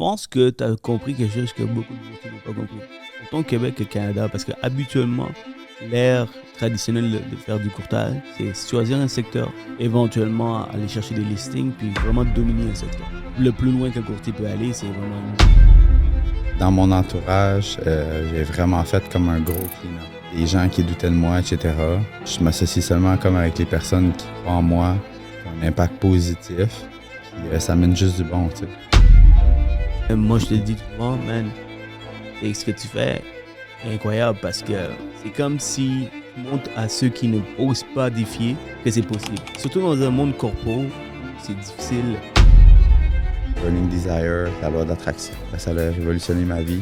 pense que tu as compris quelque chose que beaucoup de gens n'ont pas compris. Autant au Québec que au Canada, parce que habituellement, l'ère traditionnelle de faire du courtage, c'est choisir un secteur, éventuellement aller chercher des listings, puis vraiment dominer un secteur. Le plus loin qu'un courtier peut aller, c'est vraiment... Dans mon entourage, j'ai vraiment fait comme un gros clean-up. Des gens qui doutaient de moi, etc. Je m'associe seulement comme avec les personnes qui croient en moi, qui ont un impact positif. Puis ça mène juste du bon, tu sais. Moi, je te dis souvent, man, et ce que tu fais est incroyable parce que c'est comme si tu montres à ceux qui ne osent pas défier que c'est possible. Surtout dans un monde corpo, c'est difficile. Burning Desire, la loi d'attraction. Ça a révolutionné ma vie.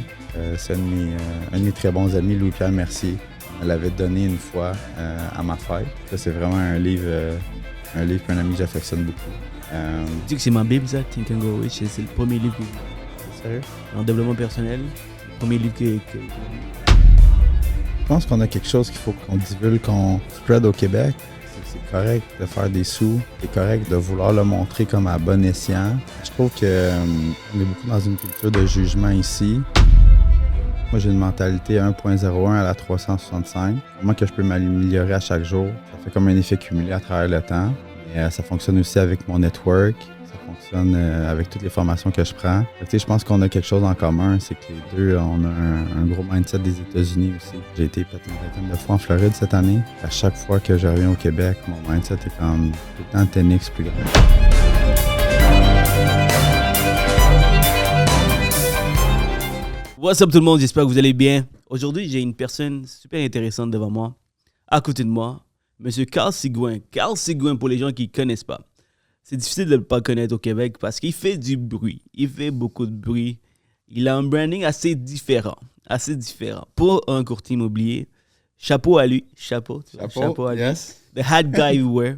C'est un de mes très bons amis, Louis-Pierre Mercier, me l'avait donné une fois à ma fête. Ça, c'est vraiment un livre qu'un ami que j'affectionne beaucoup. Tu dis que c'est ma Bible, ça, Think and Grow Rich. C'est le premier livre Sérieux? en développement personnel. Le premier livre que Je pense qu'on a quelque chose qu'il faut qu'on divulgue, qu'on spread au Québec. C'est correct de faire des sous, c'est correct de vouloir le montrer comme à bon escient. Je trouve qu'on est beaucoup dans une culture de jugement ici. Moi, j'ai une mentalité 1.01 à la 365. Comment que je peux m'améliorer à chaque jour? Ça fait comme un effet cumulé à travers le temps. Et, ça fonctionne aussi avec mon network. Ça fonctionne avec toutes les formations que je prends. Je pense qu'on a quelque chose en commun, c'est que les deux, on a un gros mindset des États-Unis aussi. J'ai été peut-être une vingtaine de fois en Floride cette année. À chaque fois que je reviens au Québec, mon mindset est comme tout le temps 10x plus grand. What's up tout le monde, j'espère que vous allez bien. Aujourd'hui, j'ai une personne super intéressante devant moi, à côté de moi, Monsieur Carl Sigouin. Carl Sigouin, pour les gens qui ne connaissent pas, c'est difficile de ne pas connaître au Québec parce qu'il fait du bruit. Il fait beaucoup de bruit. Il a un branding assez différent. Pour un courtier immobilier, chapeau à lui. Chapeau à lui. Yes. The hat guy you wear.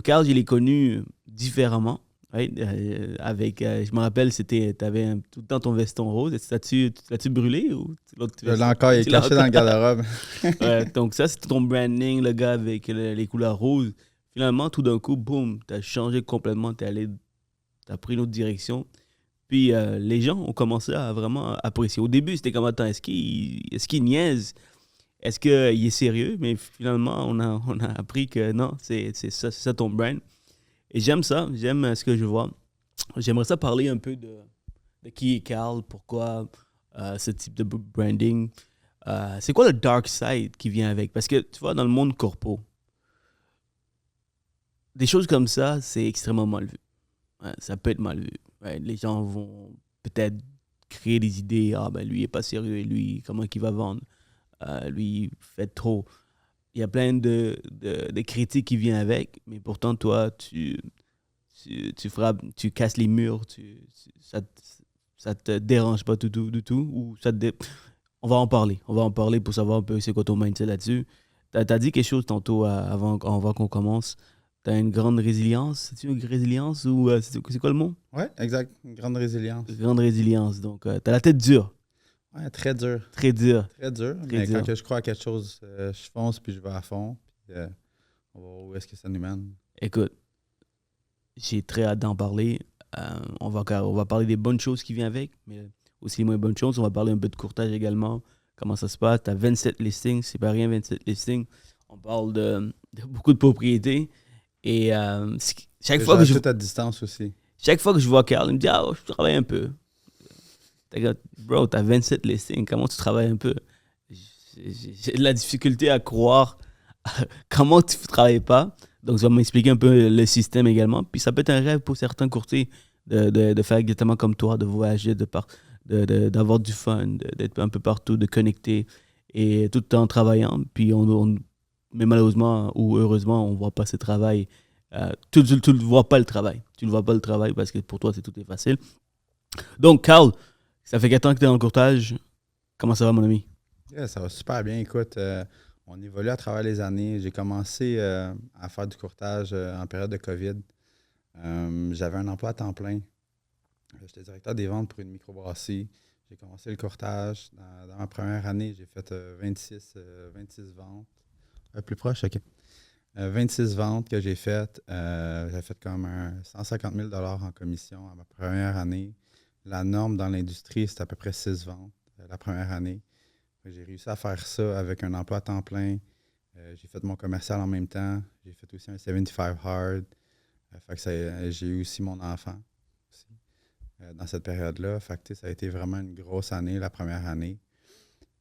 Carl, je l'ai connu différemment. Right? Je me rappelle, tu avais tout le temps ton veston rose. L'as-tu brûlé ou Je l'ai encore, il est caché dans le garde-robe. Ouais, donc ça, c'était ton branding, le gars avec les couleurs roses. Finalement, tout d'un coup, boum, tu as changé complètement, tu as pris une autre direction. Puis les gens ont commencé à vraiment apprécier. Au début, c'était comme, attends, est-ce qu'il niaise? Est-ce qu'il est sérieux? Mais finalement, on a appris que non, c'est ça ton brand. Et j'aime ça, j'aime ce que je vois. J'aimerais ça parler un peu de qui est Carl, pourquoi ce type de branding. C'est quoi le dark side qui vient avec? Parce que tu vois, dans le monde corpo, des choses comme ça, c'est extrêmement mal vu. Ouais, ça peut être mal vu. Ouais, les gens vont peut-être créer des idées. Ah, ben lui, il n'est pas sérieux. Et lui, comment il va vendre? Lui, il fait trop. Il y a plein de critiques qui viennent avec, mais pourtant, toi, tu frappes, tu casses les murs, ça te dérange pas du tout, ou on va en parler pour savoir un peu c'est quoi ton mindset là-dessus. T'as dit quelque chose tantôt avant qu'on commence. T'as une grande résilience, c'est-tu une résilience ou c'est quoi le mot? Oui, exact, une grande résilience. Grande résilience, donc t'as la tête dure. Ouais, très dur. Très dur. Très dur, Très mais dur. quand je crois à quelque chose, je fonce puis je vais à fond. Puis, on va voir où est-ce que ça nous mène. Écoute, j'ai très hâte d'en parler. On va parler des bonnes choses qui viennent avec, mais aussi les moins bonnes choses. On va parler un peu de courtage également. Comment ça se passe? Tu as 27 listings, c'est pas rien, 27 listings. On parle de beaucoup de propriétés. Et chaque fois que je... tout à distance aussi. Chaque fois que je vois Carl, il me dit « Ah, je travaille un peu. » Bro, t'as 27 listings, comment tu travailles un peu? J'ai de la difficulté à croire comment tu ne travailles pas. Donc, ça va m'expliquer un peu le système également. Puis, ça peut être un rêve pour certains courtiers de faire exactement comme toi, de voyager, d'avoir du fun, d'être un peu partout, de connecter, et tout en travaillant. Puis, mais malheureusement ou heureusement, on ne voit pas ce travail. Tu ne vois pas le travail. Tu ne vois pas le travail parce que pour toi, tout est facile. Donc, Carl, ça fait 4 ans que tu es dans le courtage. Comment ça va, mon ami? Yeah, ça va super bien. Écoute, on évolue à travers les années. J'ai commencé à faire du courtage en période de COVID. J'avais un emploi à temps plein. J'étais directeur des ventes pour une microbrasserie. J'ai commencé le courtage. Dans ma première année, j'ai fait 26 ventes. Plus proche, OK. 26 ventes que j'ai faites. J'ai fait comme 150 000 $ en commission à ma première année. la norme dans l'industrie, c'est à peu près 6 ventes la première année. J'ai réussi à faire ça avec un emploi à temps plein. J'ai fait mon commercial en même temps. J'ai fait aussi un 75 hard. Fait que j'ai eu aussi mon enfant aussi, dans cette période-là. Fait que ça a été vraiment une grosse année, la première année.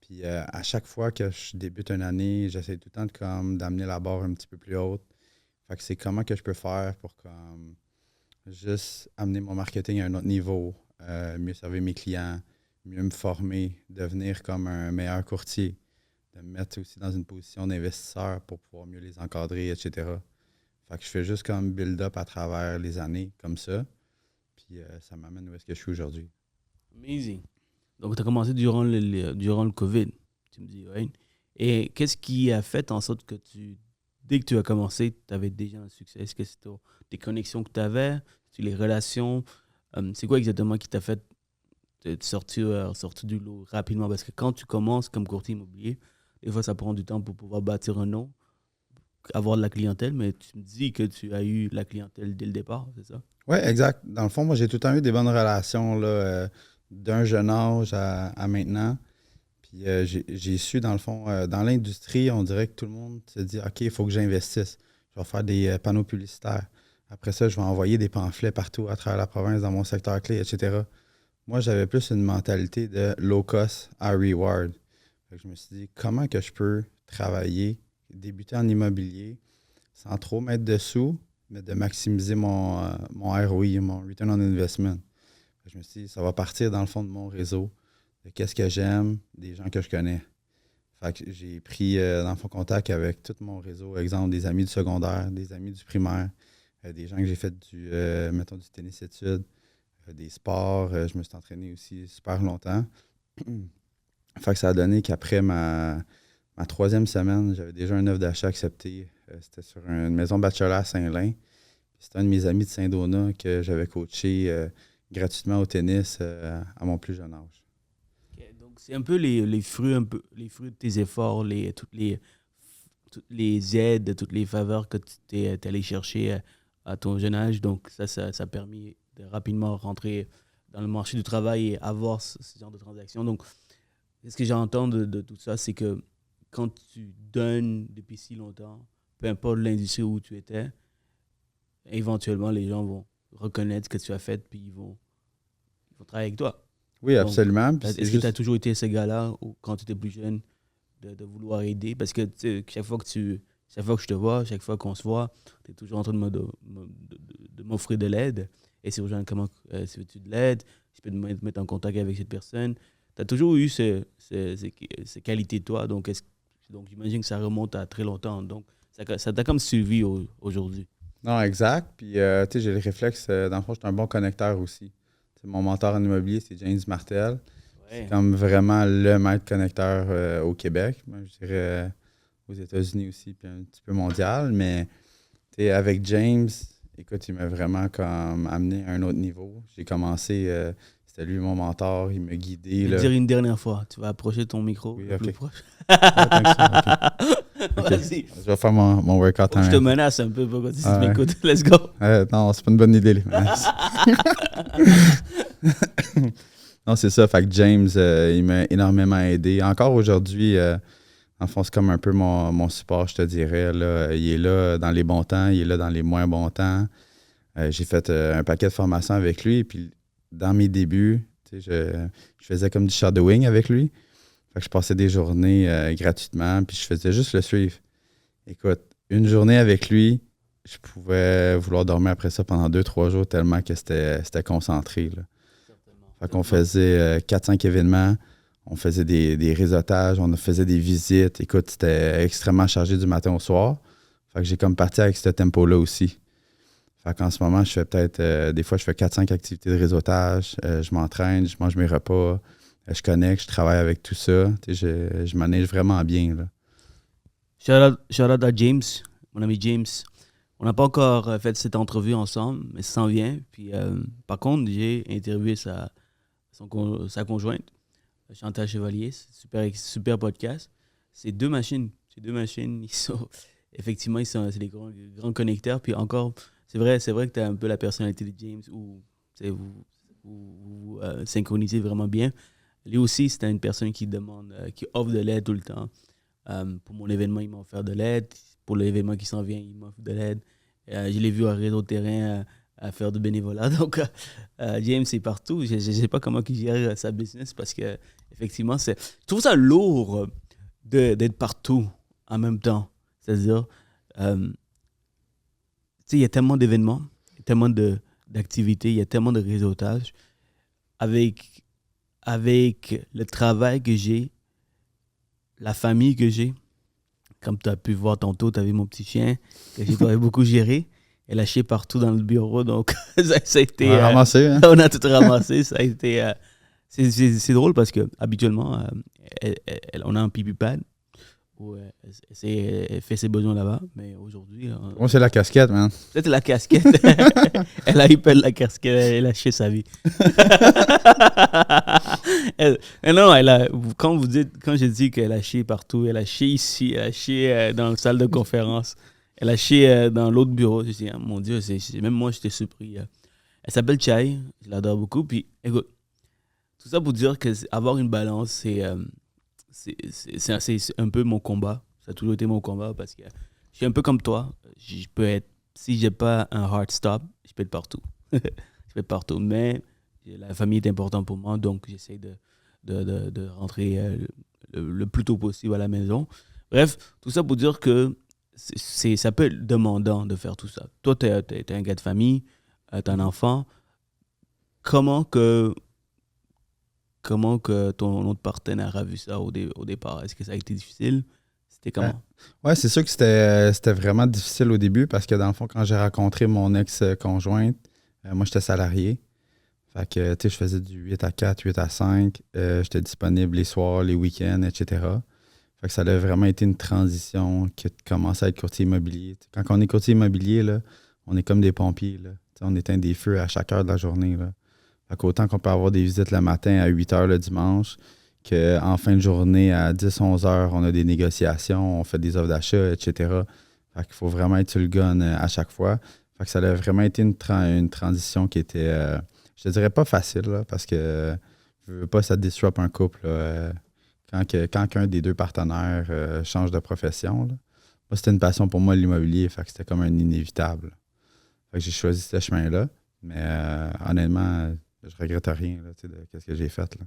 Puis à chaque fois que je débute une année, j'essaie tout le temps d'amener la barre un petit peu plus haute. Fait que c'est comment que je peux faire pour juste amener mon marketing à un autre niveau, mieux servir mes clients, mieux me former, devenir comme un meilleur courtier, de me mettre aussi dans une position d'investisseur pour pouvoir mieux les encadrer, etc. Fait que je fais juste comme build-up à travers les années comme ça. Puis ça m'amène où est-ce que je suis aujourd'hui. Amazing. Donc, tu as commencé durant le COVID, tu me dis, right? Et qu'est-ce qui a fait en sorte que dès que tu as commencé, tu avais déjà un succès? Est-ce que c'était tes connexions que tu avais, les relations? C'est quoi exactement qui t'a fait sortir du lot rapidement? Parce que quand tu commences comme courtier immobilier, des fois, ça prend du temps pour pouvoir bâtir un nom, avoir de la clientèle, mais tu me dis que tu as eu la clientèle dès le départ, c'est ça? Oui, exact. Dans le fond, moi, j'ai tout le temps eu des bonnes relations là, d'un jeune âge à maintenant. Puis j'ai su, dans le fond, dans l'industrie, on dirait que tout le monde se dit OK, il faut que j'investisse. Je vais faire des panneaux publicitaires. Après ça, je vais envoyer des pamphlets partout à travers la province, dans mon secteur clé, etc. Moi, j'avais plus une mentalité de low cost, high reward. Fait que je me suis dit, comment que je peux travailler, débuter en immobilier, sans trop mettre de sous, mais de maximiser mon ROI, mon Return on Investment. Fait que je me suis dit, ça va partir dans le fond de mon réseau, de qu'est-ce que j'aime, des gens que je connais. Fait que j'ai pris, dans le fond, contact avec tout mon réseau, exemple, des amis du secondaire, des amis du primaire, des gens que j'ai fait mettons, du tennis-études, des sports. Je me suis entraîné aussi super longtemps. Fait que ça a donné qu'après ma 3e semaine, j'avais déjà un offre d'achat accepté. C'était sur une maison bachelor à Saint-Lin. C'était un de mes amis de Saint-Donat que j'avais coaché gratuitement au tennis à mon plus jeune âge. Okay, donc, c'est un peu les fruits de tes efforts, toutes les aides, toutes les faveurs que tu es allé chercher à ton jeune âge. Donc, ça a permis de rapidement rentrer dans le marché du travail et avoir ce genre de transactions. Donc, ce que j'entends de tout ça, c'est que quand tu donnes depuis si longtemps, peu importe l'industrie où tu étais, éventuellement, les gens vont reconnaître ce que tu as fait puis ils vont travailler avec toi. Oui, Donc, absolument. est-ce que tu as toujours été ce gars-là quand tu étais plus jeune de vouloir aider? Parce que chaque fois que je te vois, chaque fois qu'on se voit, tu es toujours en train de m'offrir de l'aide. Et c'est aux gens, comment si veux-tu de l'aide? Je peux te mettre en contact avec cette personne. Tu as toujours eu ces qualités de toi. Donc, j'imagine que ça remonte à très longtemps. Donc, ça t'a comme suivi aujourd'hui. Non, exact. Puis, tu sais, j'ai le réflexe, dans le fond, je suis un bon connecteur aussi. T'sais, mon mentor en immobilier, c'est James Martel. Ouais. C'est comme vraiment le maître connecteur au Québec. Moi, je dirais aux États-Unis aussi, puis un petit peu mondial. Mais, tu sais, avec James, écoute, il m'a vraiment comme amené à un autre niveau. J'ai commencé, c'était lui mon mentor, il m'a guidé. Je vais te dire une dernière fois, tu vas approcher ton micro plus proche. Okay. Vas-y. Je vais faire mon workout en Je te menace un peu pour que tu m'écoutes. Let's go. Non, c'est pas une bonne idée, les menaces. Non, c'est ça. Fait que James, il m'a énormément aidé. Encore aujourd'hui, en fond, c'est comme un peu mon support, je te dirais. Là. Il est là dans les bons temps, il est là dans les moins bons temps. J'ai fait un paquet de formations avec lui. Puis dans mes débuts, je faisais comme du shadowing avec lui. Fait que je passais des journées gratuitement, puis je faisais juste le suivre. Écoute, une journée avec lui, je pouvais vouloir dormir après ça pendant 2-3 jours tellement que c'était concentré. Là. Fait qu'on faisait 4-5 événements, on faisait des réseautages, on faisait des visites. Écoute, c'était extrêmement chargé du matin au soir. Fait que j'ai comme parti avec ce tempo-là aussi. Fait qu'en ce moment, je fais peut-être, des fois, je fais 4-5 activités de réseautage, je m'entraîne, je mange mes repas. Je connecte, je travaille avec tout ça. Je manage vraiment bien. Là. Shout out à James, mon ami James. On n'a pas encore fait cette entrevue ensemble, mais ça s'en vient. Puis, par contre, j'ai interviewé sa conjointe, Chantal Chevalier. C'est super podcast. C'est deux machines. Effectivement, c'est des grands connecteurs. Puis encore, c'est vrai que tu as un peu la personnalité de James où vous vous synchronisez vraiment bien. Lui aussi, c'était une personne qui demande, qui offre de l'aide tout le temps. Pour mon événement, il m'a offert de l'aide. Pour l'événement qui s'en vient, il m'offre de l'aide. Je l'ai vu à Réseau Terrain à faire du bénévolat. Donc, James est partout. Je ne sais pas comment il gère sa business parce que effectivement, je trouve ça lourd d'être partout en même temps. C'est-à-dire, il y a tellement d'événements, tellement d'activités, il y a tellement de réseautage. Avec le travail que j'ai, la famille que j'ai, comme tu as pu voir tantôt, tu as vu mon petit chien, que j'ai beaucoup géré. Elle a chié partout dans le bureau, donc ça a été... On a ramassé, hein? On a tout ramassé, ça a été... c'est drôle parce que habituellement, on a un pipi pad où elle fait ses besoins là-bas, mais aujourd'hui... Moi, c'est la casquette, man. C'était la casquette. Elle a eu peur de la casquette, elle a chié sa vie. Quand j'ai dit qu'elle a chié partout, elle a chié ici, elle a chié dans la salle de conférence, elle a chié dans l'autre bureau. Je me suis dit, mon Dieu, même moi, j'étais surpris. Elle s'appelle Chai, je l'adore beaucoup. Puis, écoute, tout ça pour dire que avoir une balance, c'est un peu mon combat. Ça a toujours été mon combat parce que je suis un peu comme toi. Je peux être, si j'ai pas un hard stop, je peux être partout. Je peux être partout. Mais la famille est importante pour moi, donc j'essaie de rentrer le plus tôt possible à la maison. Bref, tout ça pour dire que ça peut être demandant de faire tout ça. Toi, tu es un gars de famille, tu as un enfant. Comment que ton autre partenaire a vu ça au départ? Est-ce que ça a été difficile? C'était comment? Ouais, c'est sûr que c'était vraiment difficile au début parce que dans le fond, quand j'ai rencontré mon ex-conjointe, moi, j'étais salarié. Fait que, tu sais, je faisais du 8 à 4, 8 à 5. J'étais disponible les soirs, les week-ends, etc. Fait que ça a vraiment été une transition qui a commencé à être courtier immobilier. Quand on est courtier immobilier, là, on est comme des pompiers. Là. On éteint des feux à chaque heure de la journée. Là. Fait qu'autant qu'on peut avoir des visites le matin à 8 heures le dimanche, qu'en fin de journée, à 10, 11 heures, on a des négociations, on fait des offres d'achat, etc. Fait qu'il faut vraiment être sur le gun à chaque fois. Fait que ça a vraiment été une transition qui était, je te dirais pas facile, là, parce que je veux pas ça disrupt un couple. Là, quand un des deux partenaires change de profession. Là. Moi, c'était une passion pour moi, l'immobilier, fait que c'était comme un inévitable. Fait que j'ai choisi ce chemin-là. Mais honnêtement, je regrette rien là, de ce que j'ai fait. Là.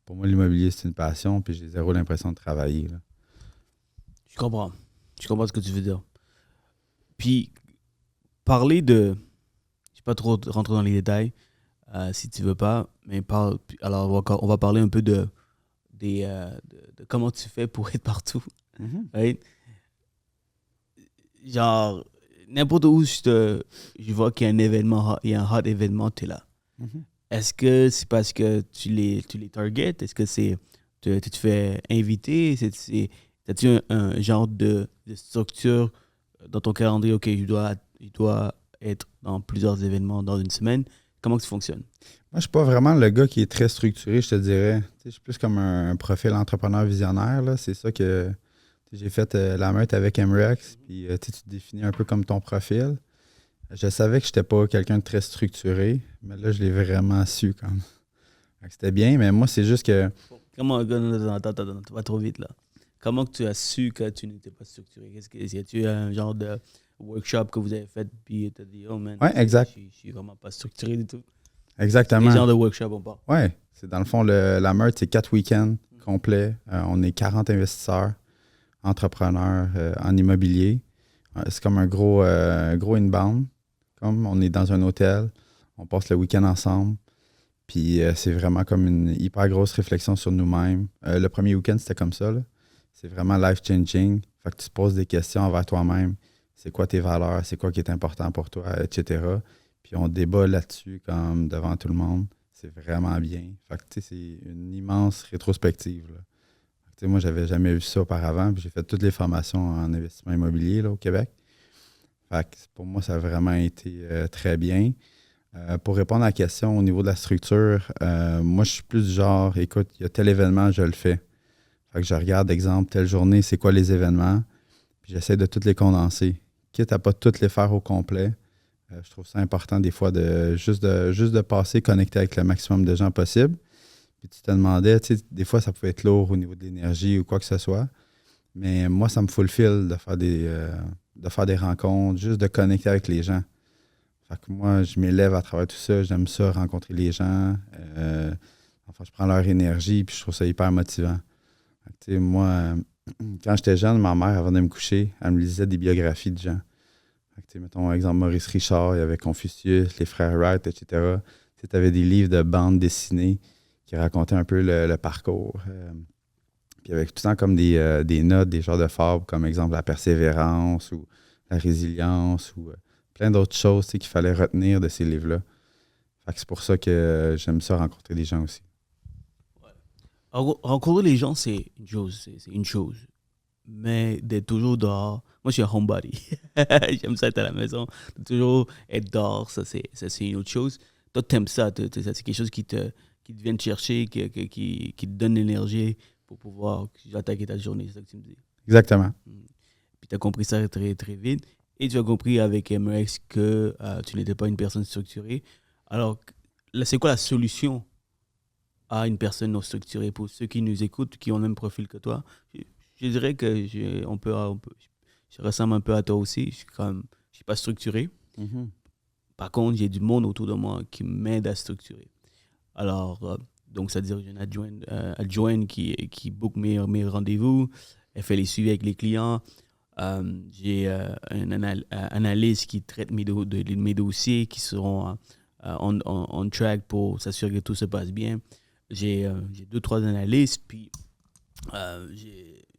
Pour moi, l'immobilier, c'est une passion, puis j'ai zéro l'impression de travailler. Là. Je comprends. Je comprends ce que tu veux dire. Puis, parler de... Je ne vais pas trop rentrer dans les détails, si tu ne veux pas, mais alors on va parler un peu de comment tu fais pour être partout. Mm-hmm. Right? Genre, n'importe où je vois qu'il y a un événement, il y a un hot événement, tu es là. Mm-hmm. Est-ce que c'est parce que tu les targets? Est-ce que tu te fais inviter? As-tu un genre de structure dans ton calendrier? OK, je dois être dans plusieurs événements dans une semaine. Comment ça fonctionne? Moi, je ne suis pas vraiment le gars qui est très structuré, je te dirais. Je suis plus comme un profil entrepreneur visionnaire. Là. C'est ça que j'ai fait la meute avec MREX. Puis tu te définis un peu comme ton profil. Je savais que je n'étais pas quelqu'un de très structuré, mais là, je l'ai vraiment su. Comme. C'était bien, mais moi, c'est juste que... Comment... Attends, tu vas trop vite, là. Comment que tu as su que tu n'étais pas structuré? Y a-tu un genre de workshop que vous avez fait, puis tu as dit, oh man, ouais, exact. Je suis vraiment pas structuré du tout? Exactement. Quel genre de workshop on parle? Oui, c'est dans le fond, la meute, c'est 4 week-ends complets. On est 40 investisseurs, entrepreneurs en immobilier. C'est comme un gros inbound. Comme on est dans un hôtel, on passe le week-end ensemble. Puis c'est vraiment comme une hyper grosse réflexion sur nous-mêmes. Le premier week-end, c'était comme ça. Là. C'est vraiment life-changing. Fait que tu te poses des questions envers toi-même. C'est quoi tes valeurs? C'est quoi qui est important pour toi? Etc. Puis on débat là-dessus comme devant tout le monde. C'est vraiment bien. Fait que tu sais, c'est une immense rétrospective. Là. Fait que, moi, j'avais jamais vu ça auparavant. Puis j'ai fait toutes les formations en investissement immobilier là, au Québec. Fait que pour moi, ça a vraiment été très bien. Pour répondre à la question au niveau de la structure, moi, je suis plus du genre, écoute, il y a tel événement, je le fais. Fait que je regarde, exemple, telle journée, c'est quoi les événements, puis j'essaie de toutes les condenser. Quitte à pas toutes les faire au complet, Je trouve ça important des fois de juste de passer, connecter avec le maximum de gens possible. Puis tu te demandais, tu sais, des fois ça pouvait être lourd au niveau de l'énergie ou quoi que ce soit. Mais moi, ça me fulfill de faire des rencontres, juste de connecter avec les gens. Fait que moi, je m'élève à travers tout ça. J'aime ça, rencontrer les gens. Enfin, je prends leur énergie puis je trouve ça hyper motivant. Fait que, tu sais, moi, quand j'étais jeune, ma mère, avant de me coucher, elle me lisait des biographies de gens. Fait que, tu sais, mettons, exemple, Maurice Richard, il y avait Confucius, les frères Wright, etc. Tu avais des livres de bandes dessinées qui racontaient un peu le parcours. Puis avec tout le temps comme des notes, des genres de fables, comme exemple la persévérance ou la résilience ou plein d'autres choses qu'il fallait retenir de ces livres-là. Fait que c'est pour ça que j'aime ça rencontrer des gens aussi. Rencontrer les gens, c'est une chose. C'est une chose. Mais d'être toujours dehors. Moi, je suis un homebody. J'aime ça être à la maison. Toujours être dehors, ça, c'est une autre chose. Toi, t'aimes ça. C'est quelque chose qui te vient te chercher, qui te donne l'énergie pour pouvoir attaquer ta journée. C'est ça que tu me dis. Exactement. Puis tu as compris ça très, très vite. Et tu as compris avec MRX que tu n'étais pas une personne structurée. Alors, c'est quoi la solution à une personne non structurée pour ceux qui nous écoutent, qui ont le même profil que toi? Je dirais que je ressemble un peu à toi aussi. Je suis pas structuré. Mm-hmm. Par contre, j'ai du monde autour de moi qui m'aide à structurer. Alors, donc, c'est-à-dire j'ai une adjointe qui book mes rendez-vous. Elle fait les suivis avec les clients. J'ai un analyste qui traite mes dossiers qui seront on track pour s'assurer que tout se passe bien. J'ai 2-3 analystes, puis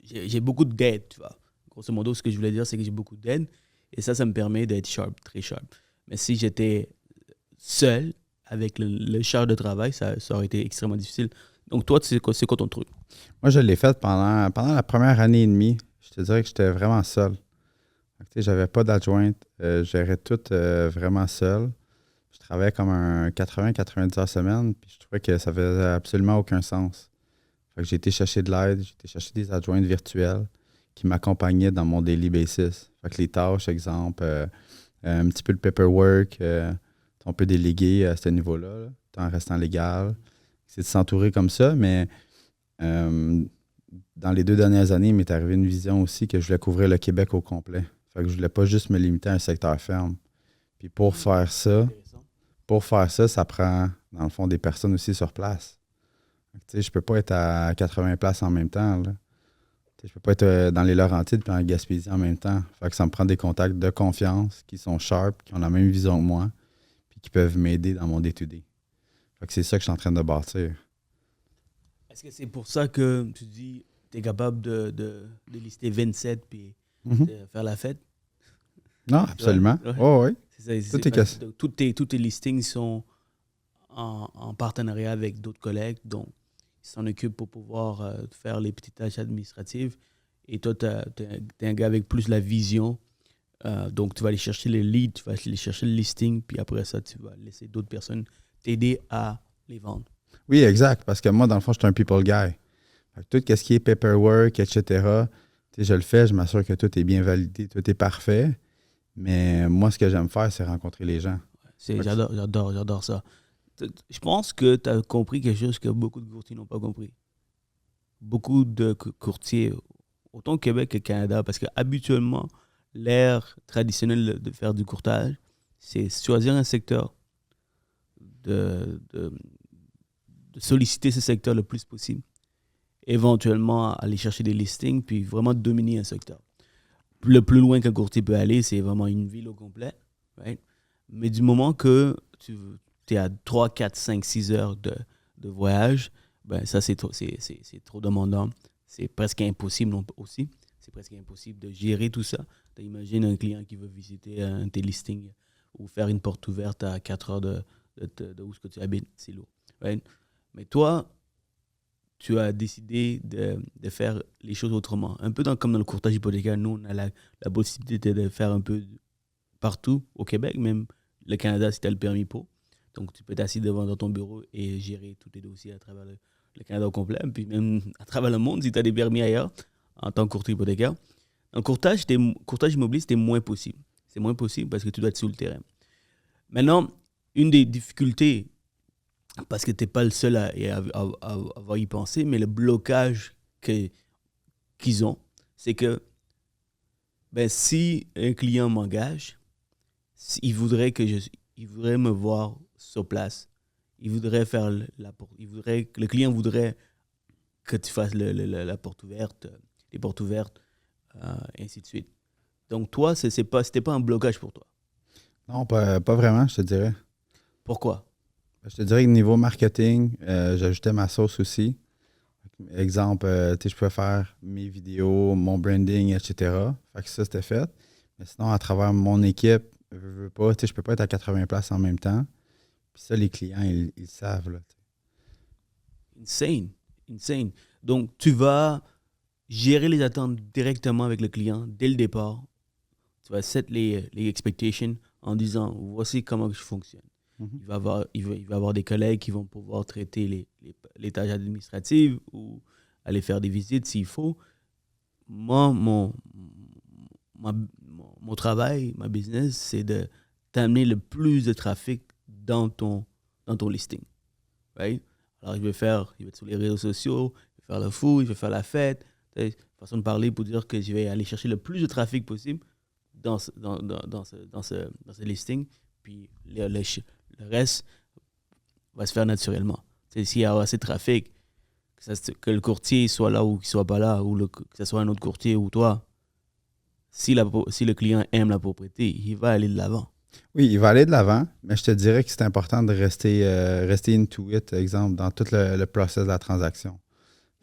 j'ai beaucoup d'aide, tu vois. Grosso modo, ce que je voulais dire, c'est que j'ai beaucoup d'aide, et ça me permet d'être sharp, très sharp. Mais si j'étais seul, avec le char de travail, ça aurait été extrêmement difficile. Donc toi, c'est quoi ton truc? Moi, je l'ai fait pendant la première année et demie. Je te dirais que j'étais vraiment seul. J'avais pas d'adjointe. Je gérais tout vraiment seul. Je travaillais comme un 80-90 heures semaine, puis je trouvais que ça faisait absolument aucun sens. Fait que j'ai été chercher de l'aide, j'ai été chercher des adjointes virtuelles qui m'accompagnaient dans mon daily basis. Fait que les tâches, exemple, un petit peu de paperwork, on peut déléguer à ce niveau-là, tout en restant légal. C'est de s'entourer comme ça, mais dans les 2 dernières années, il m'est arrivé une vision aussi que je voulais couvrir le Québec au complet. Fait que je voulais pas juste me limiter à un secteur ferme. Puis pour faire ça, ça prend, dans le fond, des personnes aussi sur place. Je peux pas être à 80 places en même temps. Là. Je peux pas être dans les Laurentides puis en Gaspésie en même temps. Fait que ça me prend des contacts de confiance qui sont sharp, qui ont la même vision que moi, puis qui peuvent m'aider dans mon day-to-day. Fait que c'est ça que je suis en train de bâtir. Est-ce que c'est pour ça que tu dis tu es capable de lister 27 puis de faire la fête? Non, absolument. Ouais. Oh, oui. Tous tes listings sont en partenariat avec d'autres collègues, donc ils s'en occupent pour pouvoir faire les petites tâches administratives. Et toi, tu es un gars avec plus la vision. Donc, tu vas aller chercher les leads, tu vas aller chercher le listing, puis après ça, tu vas laisser d'autres personnes t'aider à les vendre. Oui, exact. Parce que moi, dans le fond, je suis un people guy. Fait que tout ce qui est paperwork, etc., je le fais, je m'assure que tout est bien validé, tout est parfait. Mais moi, ce que j'aime faire, c'est rencontrer les gens. J'adore ça. Je pense que tu as compris quelque chose que beaucoup de courtiers n'ont pas compris. Beaucoup de courtiers, autant au Québec que au Canada, parce qu'habituellement, l'ère traditionnelle de faire du courtage, c'est choisir un secteur, de solliciter ce secteur le plus possible, éventuellement aller chercher des listings, puis vraiment dominer un secteur. Le plus loin qu'un courtier peut aller, c'est vraiment une ville au complet. Right? Mais du moment que tu es à 3, 4, 5, 6 heures de voyage, ben ça, c'est trop demandant. C'est presque impossible aussi. C'est presque impossible de gérer tout ça. Imagine un client qui veut visiter un de tes listings ou faire une porte ouverte à 4 heures de où est-ce que tu habites. C'est lourd. Right? Mais toi, tu as décidé de faire les choses autrement. Un peu comme dans le courtage hypothécaire, nous, on a la possibilité de faire un peu partout au Québec, même le Canada, si tu as le permis pour. Donc, tu peux t'asseoir devant ton bureau et gérer tous tes dossiers à travers le Canada au complet, puis même à travers le monde, si tu as des permis ailleurs, en tant que courtier hypothécaire. Dans le courtage immobilier, c'était moins possible. C'est moins possible parce que tu dois être sur le terrain. Maintenant, une des difficultés, parce que tu n'es pas le seul à avoir y pensé, mais le blocage qu'ils ont, c'est que si un client m'engage, il voudrait me voir sur place. Le client voudrait que tu fasses la porte ouverte, les portes ouvertes, ainsi de suite. Donc toi, c'était pas un blocage pour toi. Non, pas vraiment, je te dirais. Pourquoi? Je te dirais que niveau marketing, j'ajoutais ma sauce aussi. Exemple, je peux faire mes vidéos, mon branding, etc. Fait que ça, c'était fait. Mais sinon, à travers mon équipe, je veux pas, je peux pas être à 80 places en même temps. Puis ça, les clients, ils savent. Là, Insane. Donc, tu vas gérer les attentes directement avec le client dès le départ. Tu vas set les expectations en disant, voici comment je fonctionne. Il va avoir des collègues qui vont pouvoir traiter les tâches administratives ou aller faire des visites s'il faut. Moi, mon travail, ma business, c'est de t'amener le plus de trafic dans ton listing. Right? Alors, je vais être sur les réseaux sociaux, je vais faire le food, je vais faire la fête. Façon de parler pour dire que je vais aller chercher le plus de trafic possible dans ce listing. Puis le reste va se faire naturellement. S'il y a assez de trafic, que le courtier soit là ou qu'il ne soit pas là, ou que ce soit un autre courtier ou toi, si le client aime la propriété, il va aller de l'avant. Oui, il va aller de l'avant, mais je te dirais que c'est important de rester into it, exemple, dans tout le process de la transaction.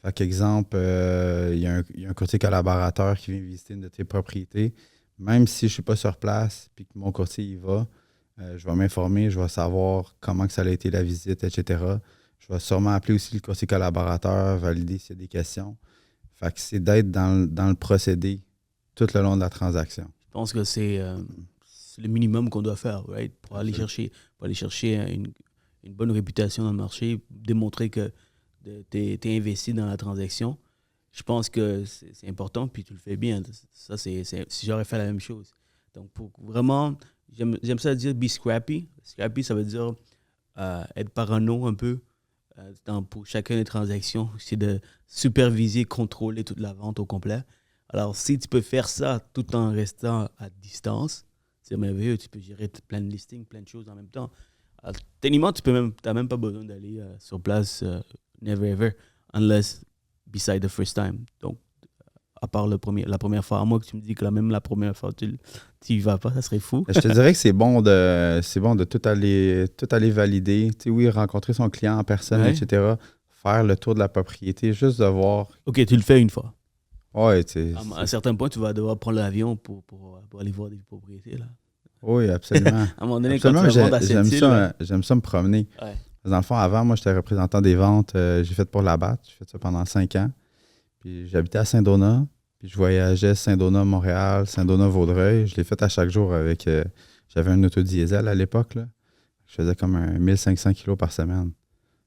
Fait qu'exemple, il y a un courtier collaborateur qui vient visiter une de tes propriétés. Même si je ne suis pas sur place et que mon courtier y va, je vais m'informer, je vais savoir comment que ça a été la visite, etc. Je vais sûrement appeler aussi le courtier collaborateur, valider s'il y a des questions. Fait que c'est d'être dans le procédé tout le long de la transaction. Je pense que c'est le minimum qu'on doit faire, right? Pour aller chercher une bonne réputation dans le marché, démontrer que tu es investi dans la transaction. Je pense que c'est important, puis tu le fais bien. Ça, si j'aurais fait la même chose. Donc, pour vraiment, j'aime ça dire be scrappy. Scrappy, ça veut dire être parano un peu pour chacune des transactions. C'est de superviser, contrôler toute la vente au complet. Alors, si tu peux faire ça tout en restant à distance, c'est merveilleux. Tu peux gérer plein de listings, plein de choses en même temps. Techniquement, tu n'as même pas besoin d'aller sur place, never ever, unless beside the first time. Donc, à part la première fois, à moi que tu me dis que même la première fois, tu y vas pas, ça serait fou. Je te dirais que c'est bon de tout aller valider. Tu sais, oui, rencontrer son client en personne, Ouais. etc. Faire le tour de la propriété, juste de voir. OK, tu le fais une fois. Ouais, tu sais. À un certain point, tu vas devoir prendre l'avion pour aller voir des propriétés, là. Oui, absolument. À un moment donné, Absolument, quand tu vas vendre à j'aime Sept-Îles, ça, j'aime ça me promener. ouais. Dans le fond, avant, moi, j'étais représentant des ventes. J'ai fait pour la BAT. J'ai fait ça pendant 5 ans. Puis j'habitais à Saint-Donat. Puis je voyageais Saint-Donat, Montréal, Saint-Donat, Vaudreuil. Je l'ai fait à chaque jour avec... j'avais un autodiesel à l'époque, là. Je faisais comme 1500 kilos par semaine.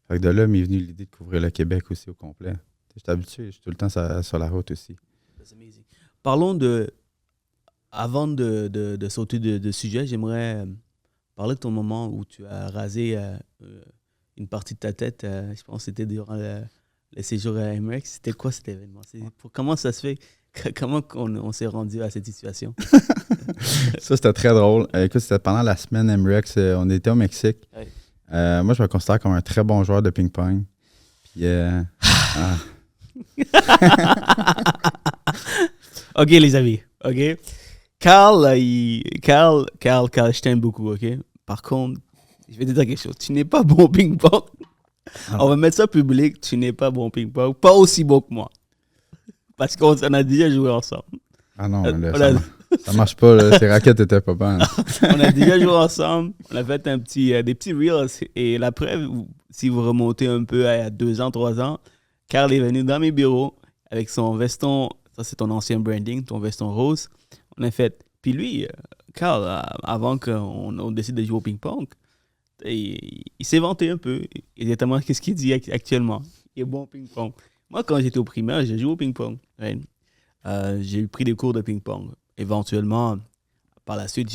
Fait que de là, m'est venue l'idée de couvrir le Québec aussi au complet. J'étais habitué, je suis tout le temps sur la route aussi. That's amazing. Parlons avant de sauter de sujet, j'aimerais parler de ton moment où tu as rasé une partie de ta tête. Je pense que c'était durant le séjour à MREX. C'était quoi cet événement? Comment ça se fait? Comment on s'est rendu à cette situation? Ça, c'était très drôle. Écoute, c'était pendant la semaine MREX. On était au Mexique. Ouais. Moi, je me considère comme un très bon joueur de ping-pong. Puis... OK, les amis. OK? Carl, je t'aime beaucoup, OK? Par contre, je vais te dire quelque chose. Tu n'es pas bon au ping-pong. On va mettre ça public. Tu n'es pas bon au ping-pong. Pas aussi bon que moi. Parce qu'on a déjà joué ensemble. Ah non, là, ça marche pas. Là. Ces raquettes étaient pas bonnes. On a déjà joué ensemble. On a fait des petits reels. Et la preuve, si vous remontez un peu à 2 ans, 3 ans, Carl est venu dans mes bureaux avec son veston. Ça, c'est ton ancien branding, ton veston rose. On a fait. Puis lui, Carl, avant qu'on décide de jouer au ping-pong, il s'est vanté un peu. Exactement qu'est-ce qu'il dit actuellement. Il est bon au ping-pong. Moi, quand j'étais au primaire, j'ai joué au ping-pong. Ouais. J'ai pris des cours de ping-pong. Éventuellement, par la suite,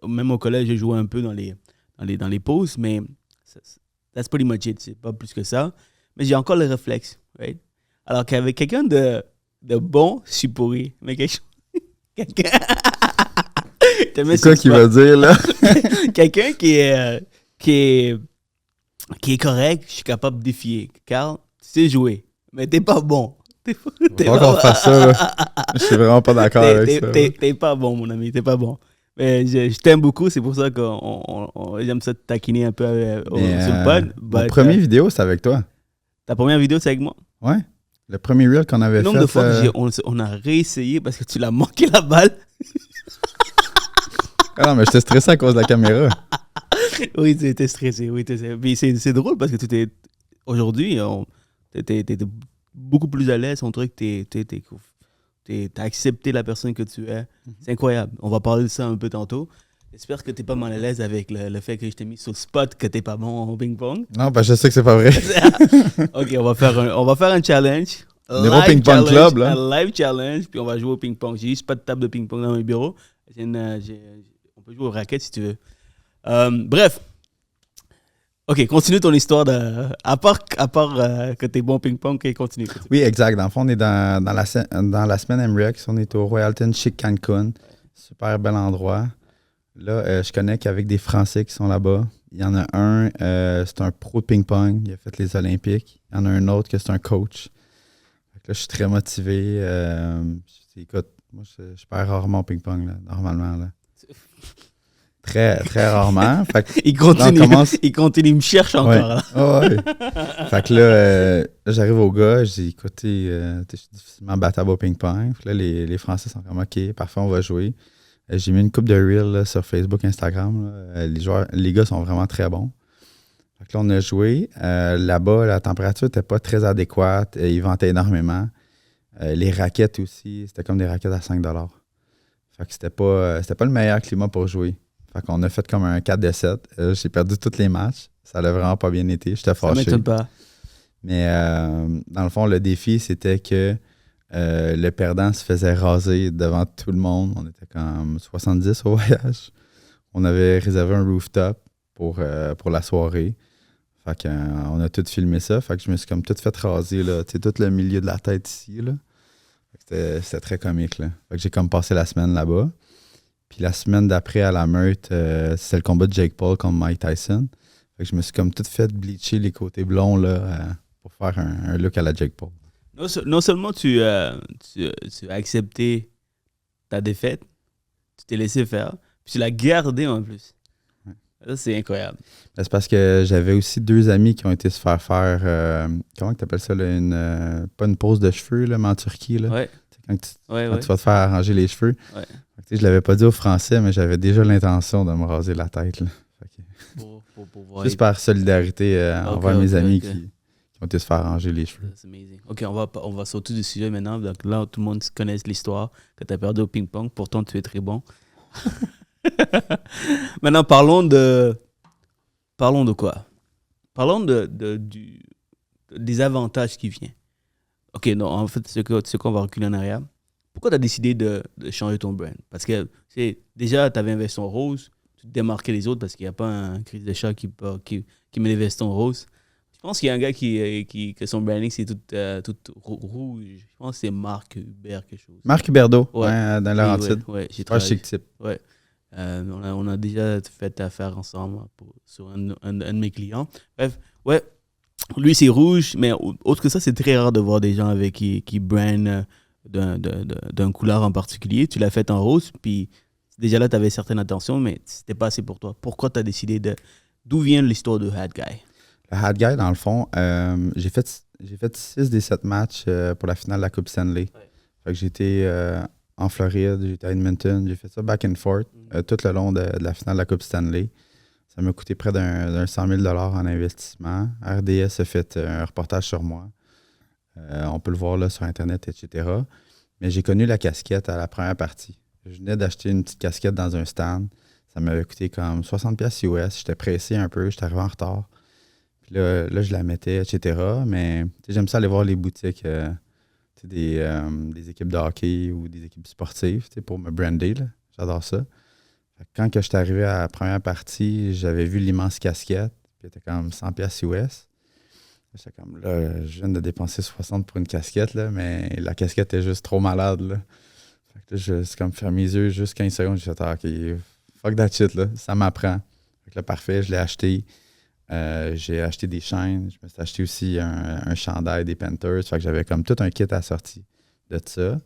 même au collège, j'ai joué un peu dans les pauses, mais that's pretty much it. C'est pas plus que ça. Mais j'ai encore le réflexe, right? Alors qu'avec quelqu'un de bon, je suis pourri. Mais quelqu'un... C'est quoi qu'il va dire, là? Quelqu'un qui est correct, je suis capable de défier. Carl, tu sais jouer, mais t'es pas bon. Faut qu'on fasse ça, là. Je suis vraiment pas d'accord avec ça. T'es pas bon, mon ami, t'es pas bon. Mais je t'aime beaucoup, c'est pour ça que j'aime ça te taquiner un peu sur le pod. Mon premier vidéo, c'est avec toi. Ta première vidéo, c'est avec moi? Ouais. Le premier reel qu'on avait fait. Le nombre de fois on a réessayé parce que tu l'as manqué la balle. Ah non, mais j'étais stressé à cause de la caméra. Oui, tu étais stressé. Oui, mais c'est drôle parce que aujourd'hui, t'es beaucoup plus à l'aise. On dirait que t'as accepté la personne que tu es. C'est incroyable. On va parler de ça un peu tantôt. J'espère que t'es pas mal à l'aise avec le fait que je t'ai mis sur le spot que t'es pas bon au ping-pong. Non, ben je sais que c'est pas vrai. OK, on va faire un challenge. Niveau ping-pong club, là. Un live challenge, puis on va jouer au ping-pong. J'ai juste pas de table de ping-pong dans mon bureau. On peut jouer aux raquettes si tu veux. Bref. OK, continue ton histoire. À part que t'es bon ping-pong, continue. Oui, exact. Dans le fond, on est dans la semaine MREX. On est au Royalton Chic Cancun. Super bel endroit. Là, je connais qu'avec des Français qui sont là-bas. Il y en a un, c'est un pro de ping-pong. Il a fait les Olympiques. Il y en a un autre que c'est un coach. Fait que là, je suis très motivé. Écoute, moi, je perds rarement au ping-pong, là, normalement. Là. Très, très rarement. Fait que, il continue, il me cherche encore. Ouais. Oh, ouais. Fait que là, j'arrive au gars, je dis, écoutez, je suis difficilement battable au ping-pong. Puis là, les Français sont comme, OK, parfait, on va jouer. J'ai mis une coupe de reels là, sur Facebook, Instagram. Là. Les gars sont vraiment très bons. Fait que là, on a joué. Là-bas, la température n'était pas très adéquate. Il ventait énormément. Les raquettes aussi, c'était comme des raquettes à 5 $. Fait que c'était pas le meilleur climat pour jouer. Fait qu'on a fait comme un 4-7. J'ai perdu tous les matchs. Ça n'a vraiment pas bien été. J'étais fâché. Ça m'étonne pas. Mais dans le fond, le défi, c'était que le perdant se faisait raser devant tout le monde. On était comme 70 au voyage. On avait réservé un rooftop pour la soirée. Fait qu'on a tout filmé ça. Fait que je me suis comme tout fait raser, là. Tu sais, tout le milieu de la tête ici, là. C'était très comique, là. Fait que j'ai comme passé la semaine là-bas. Puis la semaine d'après, à la Meute, c'était le combat de Jake Paul contre Mike Tyson. Fait que je me suis comme tout fait bleacher les côtés blonds, là, pour faire un look à la Jake Paul. Non seulement tu as accepté ta défaite, tu t'es laissé faire, puis tu l'as gardé en plus. Ouais. Ça, c'est incroyable. C'est parce que j'avais aussi 2 amis qui ont été se faire comment tu appelles ça, là, pas une pose de cheveux, là, mais en Turquie. Là. Ouais. Quand tu vas te faire arranger les cheveux. Ouais. Je l'avais pas dit aux Français, mais j'avais déjà l'intention de me raser la tête. Là. Pour voir juste par solidarité envers mes amis qui ont été se faire arranger les cheveux. C'est amazing. OK, on va sauter du sujet maintenant. Donc là, tout le monde connaît l'histoire que tu as perdu au ping-pong. Pourtant, tu es très bon. Maintenant, parlons de quoi? Parlons des avantages qui viennent. OK, non, en fait, c'est qu'on va reculer en arrière. Pourquoi tu as décidé de changer ton brand? Parce que déjà, tu avais un veston rose, tu te démarquais les autres parce qu'il n'y a pas un cri de chat qui met les vestons roses. Je pense qu'il y a un gars que son branding, c'est tout rouge. Je pense que c'est Marc Hubert, quelque chose. Marc Huberdeau, ouais, dans Laurentide. Ouais, j'ai travaillé. Chic type. Ouais. On a déjà fait affaire ensemble sur un de mes clients. Bref, ouais. Lui, c'est rouge, mais autre que ça, c'est très rare de voir des gens avec qui brandent d'un couleur en particulier. Tu l'as fait en rose, puis déjà là, tu avais certaines attentions, mais c'était pas assez pour toi. Pourquoi tu as décidé d'où vient l'histoire de Hat Guy? Le Hat Guy, dans le fond, j'ai fait 6 des 7 matchs pour la finale de la Coupe Stanley. Ouais. Fait que j'étais en Floride, j'étais à Edmonton, j'ai fait ça back and forth tout le long de la finale de la Coupe Stanley. Ça m'a coûté près d'un 100 000 $ en investissement. RDS a fait un reportage sur moi. On peut le voir là sur Internet, etc. Mais j'ai connu la casquette à la première partie. Je venais d'acheter une petite casquette dans un stand. Ça m'avait coûté comme 60$ US. J'étais pressé un peu, j'étais arrivé en retard. Puis là, je la mettais, etc. Mais j'aime ça aller voir les boutiques des équipes de hockey ou des équipes sportives pour me brander. Là. J'adore ça. Fait que quand que j'étais arrivé à la première partie, j'avais vu l'immense casquette, puis elle était comme 100$ US. J'étais comme, là, je viens de dépenser 60 pour une casquette, là, mais la casquette est juste trop malade, là. Fait que là, c'est comme faire mes yeux juste 15 secondes. J'ai fait, OK, fuck that shit, là, ça m'apprend. Fait que là, parfait, je l'ai acheté. J'ai acheté des chaînes. Je me suis acheté aussi un chandail des Panthers. Fait que j'avais comme tout un kit assorti de ça.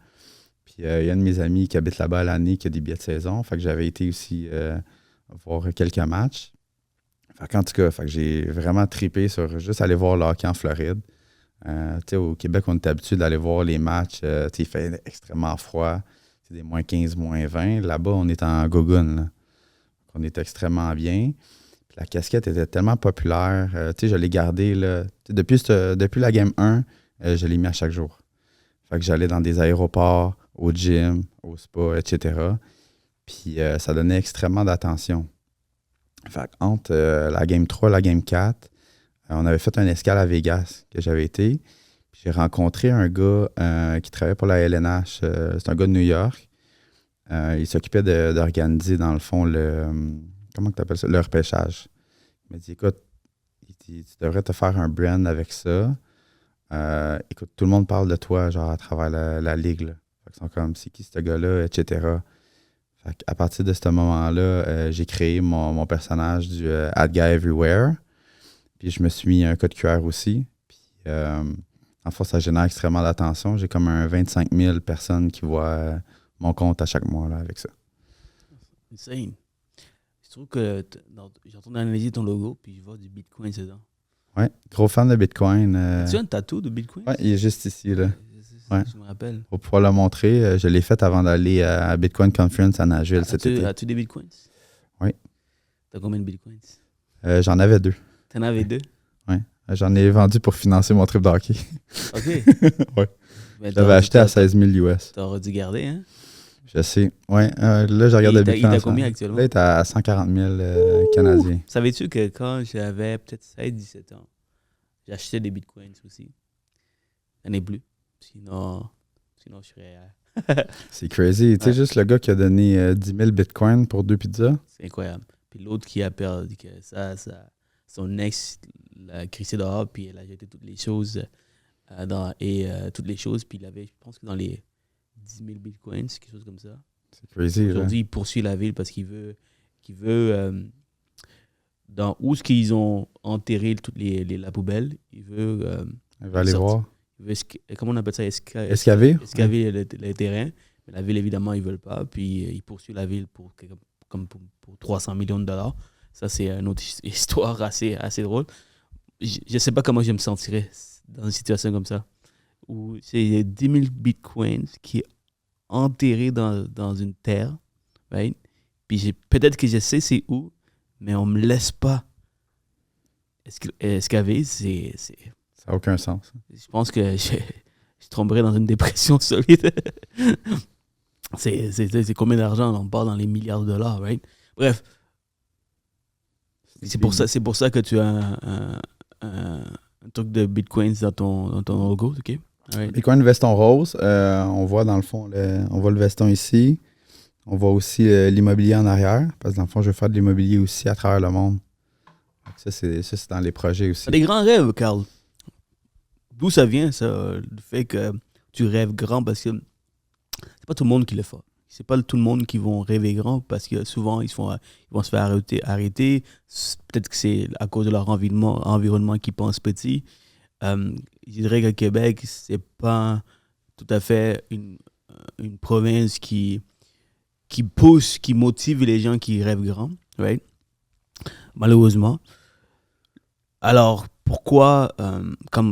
Puis il y a un de mes amis qui habite là-bas à l'année qui a des billets de saison. Fait que j'avais été aussi voir quelques matchs. Fait qu'en tout cas, fait que j'ai vraiment trippé sur juste aller voir le hockey en Floride. Au Québec, on est habitué d'aller voir les matchs. Il fait extrêmement froid. C'est des moins 15, moins 20. Là-bas, on est en gogoon. Là. On est extrêmement bien. Puis la casquette était tellement populaire. Je l'ai gardée. Là, depuis la Game 1, je l'ai mis à chaque jour. Fait que j'allais dans des aéroports, au gym, au spa, etc. Puis ça donnait extrêmement d'attention. Fait entre la Game 3 et la Game 4, on avait fait un escale à Vegas que j'avais été. Puis j'ai rencontré un gars qui travaillait pour la LNH. C'est un gars de New York. Il s'occupait d'organiser, dans le fond, comment tu appelles ça? Le repêchage. Il m'a dit, écoute, tu devrais te faire un brand avec ça. Écoute, tout le monde parle de toi, genre, à travers la ligue. Là. Fait qu'ils sont comme, c'est qui ce gars-là, etc. Fait à partir de ce moment-là, j'ai créé mon personnage du Ad Guy Everywhere. Puis je me suis mis un code QR aussi. Puis en fait, ça génère extrêmement d'attention. J'ai comme 25 000 personnes qui voient mon compte à chaque mois là, avec ça. Insane. Je trouve que j'ai en train d'analyser ton logo, puis je vois du Bitcoin dedans. Ouais, gros fan de Bitcoin. Tu as un tatou de Bitcoin? Ouais, il est juste ici, là. Ouais. Je me rappelle. Pour pouvoir le montrer, je l'ai fait avant d'aller à Bitcoin Conference à Nashville cet été. As-tu des Bitcoins? Oui. T'as combien de Bitcoins? J'en avais 2. T'en avais 2? Oui. J'en ai vendu pour financer mon trip d'hockey. OK. Oui. J'avais acheté à 16 000 US. T'aurais dû garder, hein? Je sais. Oui. Là, je regarde le Bitcoin. Il est à combien actuellement? Là, il est à 140 000 Canadiens. Savais-tu que quand j'avais peut-être 16-17 ans, j'achetais des Bitcoins aussi? Il n'y en a plus. Sinon, je serais... C'est crazy. Tu sais, juste le gars qui a donné 10 000 Bitcoins pour 2 pizzas. C'est incroyable. Puis l'autre qui a perdu, que son ex l'a crissé dehors, puis elle a jeté toutes les choses, toutes les choses, puis il avait, je pense que dans les 10 000 Bitcoins, quelque chose comme ça. C'est crazy. Aujourd'hui, il poursuit la ville parce qu'il veut dans où est-ce qu'ils ont enterré toute la poubelle, il veut aller voir. Comment on appelle ça? Escaver? Escaver le terrain. Mais la ville, évidemment, ils ne veulent pas. Puis, ils poursuivent la ville pour 300 millions de dollars. Ça, c'est une autre histoire assez drôle. Je ne sais pas comment je me sentirais dans une situation comme ça. Où c'est 10 000 bitcoins qui est enterré dans une terre. Right? Puis, peut-être que je sais c'est où, mais on ne me laisse pas escaver. Ça n'a aucun sens. Je pense que je tomberais dans une dépression solide. c'est combien d'argent? On parle dans les milliards de dollars, right? Bref. C'est pour ça que tu as un truc de Bitcoin dans ton logo, OK? Right. Bitcoin veston rose. On voit dans le fond, on voit le veston ici. On voit aussi l'immobilier en arrière. Parce que dans le fond, je veux faire de l'immobilier aussi à travers le monde. Donc ça, c'est dans les projets aussi. T'as des grands rêves, Carl. D'où ça vient, ça, le fait que tu rêves grand? Parce que c'est pas tout le monde qui le fait. C'est pas tout le monde qui vont rêver grand parce que souvent, ils vont se faire arrêter. Peut-être que c'est à cause de leur environnement qu'ils pensent petit. Je dirais qu'à Québec, c'est pas tout à fait une province qui pousse, qui motive les gens qui rêvent grand. Right? Malheureusement. Alors, pourquoi,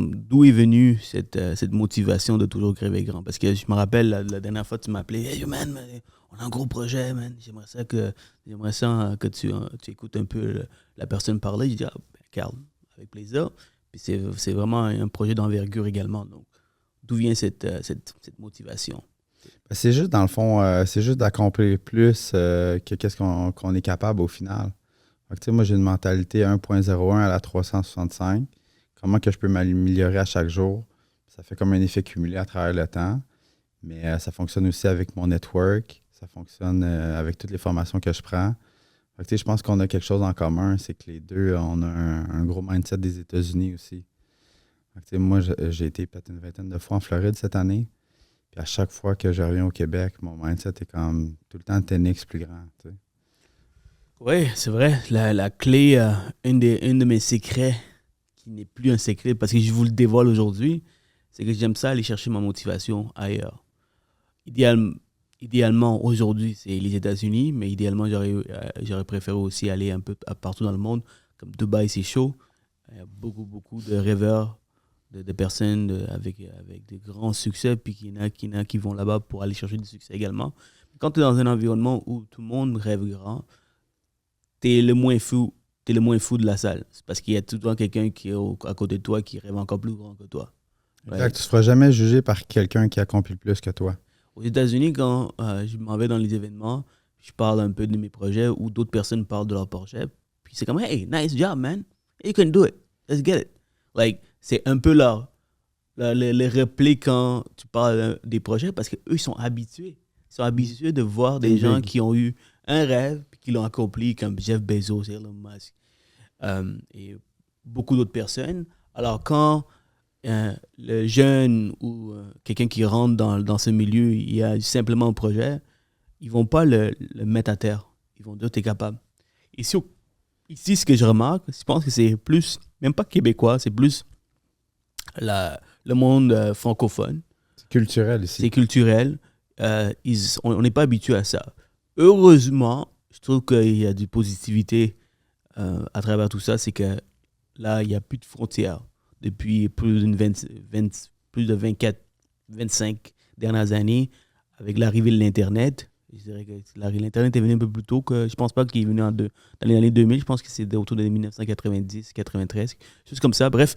d'où est venue cette motivation de toujours rêver grand? Parce que je me rappelle, la dernière fois, tu m'as appelé, « Hey, man, on a un gros projet, man. J'aimerais ça que tu écoutes un peu la personne parler. » J'ai dit, Carl, avec plaisir. Puis c'est vraiment un projet d'envergure également. Donc, d'où vient cette motivation? C'est juste, dans le fond, c'est juste d'accomplir plus que qu'est-ce qu'on est capable au final. Donc, moi, j'ai une mentalité 1.01 à la 365. Comment que je peux m'améliorer à chaque jour? Ça fait comme un effet cumulé à travers le temps. Mais ça fonctionne aussi avec mon network. Ça fonctionne avec toutes les formations que je prends. Fait que, je pense qu'on a quelque chose en commun, c'est que les deux, on a un gros mindset des États-Unis aussi. Fait que, moi, j'ai été peut-être une vingtaine de fois en Floride cette année. Puis à chaque fois que je reviens au Québec, mon mindset est comme tout le temps 10x plus grand. T'sais. Oui, c'est vrai. La clé, un de mes secrets, qui n'est plus un secret parce que je vous le dévoile aujourd'hui, c'est que j'aime ça aller chercher ma motivation ailleurs. Idéalement, aujourd'hui, c'est les États-Unis, mais idéalement, j'aurais préféré aussi aller un peu partout dans le monde. Comme Dubaï, c'est chaud. Il y a beaucoup de rêveurs, de personnes avec de grands succès, puis qu'il y en a qui vont là-bas pour aller chercher du succès également. Quand tu es dans un environnement où tout le monde rêve grand, tu es le moins fou. T'es le moins fou de la salle. C'est parce qu'il y a tout le temps quelqu'un qui est à côté de toi qui rêve encore plus grand que toi. Exact. Ouais. Tu ne seras jamais jugé par quelqu'un qui accomplit plus que toi. Aux États-Unis, quand je m'en vais dans les événements, je parle un peu de mes projets ou d'autres personnes parlent de leurs projets. Puis c'est comme, hey, nice job, man. You can do it. Let's get it. Like, c'est un peu les répliques quand tu parles des projets parce qu'eux, ils sont habitués. Ils sont habitués de voir des gens qui ont eu un rêve et qui l'ont accompli, comme Jeff Bezos, Elon Musk et beaucoup d'autres personnes. Alors, quand le jeune ou quelqu'un qui rentre dans ce milieu, il y a simplement un projet, ils ne vont pas le mettre à terre. Ils vont dire, tu es capable. Ici, ce que je remarque, je pense que c'est plus, même pas québécois, c'est plus le monde francophone. C'est culturel ici. C'est culturel. On n'est pas habitué à ça. Heureusement, je trouve qu'il y a du positivité à travers tout ça. C'est que là, il n'y a plus de frontières. Depuis plus de 24, 25 dernières années, avec l'arrivée de l'Internet, je dirais que l'Internet est venu un peu plus tôt que. Je pense pas qu'il est venu dans les années 2000. Je pense que c'est autour de 1990, 93, juste comme ça. Bref,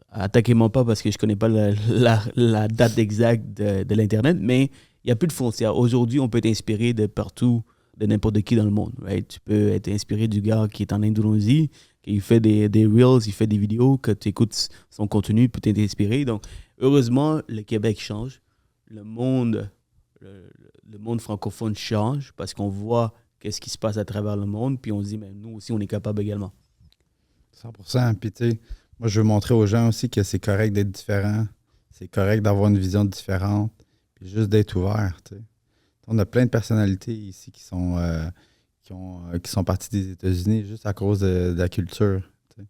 attaquez-moi pas parce que je connais pas la date exacte de l'Internet, mais il n'y a plus de frontières. Aujourd'hui, on peut être inspiré de partout, de n'importe qui dans le monde. Right? Tu peux être inspiré du gars qui est en Indonésie, qui fait des Reels, il fait des vidéos, que tu écoutes son contenu, peut t'être inspiré. Donc, heureusement, le Québec change. Le monde francophone change parce qu'on voit qu'est-ce qui se passe à travers le monde, puis on se dit, mais nous aussi, on est capable également. 100%. Puis, tu sais, moi, je veux montrer aux gens aussi que c'est correct d'être différent. C'est correct d'avoir une vision différente. Puis juste d'être ouvert, tu sais. On a plein de personnalités ici qui sont parties des États-Unis juste à cause de la culture. Tu sais.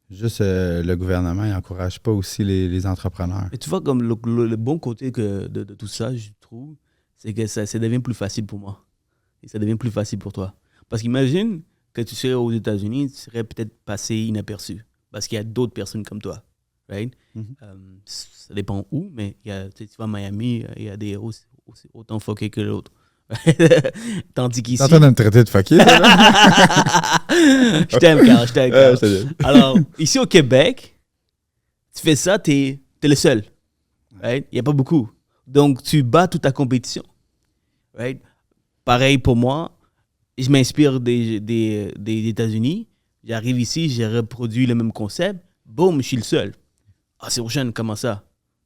Juste le gouvernement, il n'encourage pas aussi les entrepreneurs. Mais tu vois, comme le bon côté de tout ça, je trouve, c'est que ça devient plus facile pour moi. Et ça devient plus facile pour toi. Parce qu'imagine que tu serais aux États-Unis, tu serais peut-être passé inaperçu. Parce qu'il y a d'autres personnes comme toi. Right? Mm-hmm. Ça dépend où, mais tu vas à Miami, il y a des héros aussi autant fuckés que l'autre. Tandis qu'ici. T'es en train de me traiter de fucké, Je t'aime, Carl, je t'aime. Alors, ici au Québec, tu fais ça, t'es le seul. Right? Il n'y a pas beaucoup. Donc, tu bats toute ta compétition. Right? Pareil pour moi, je m'inspire des États-Unis. J'arrive ici, j'ai reproduit le même concept. Boum, je suis le seul. Ah, c'est Eugène, comment ça?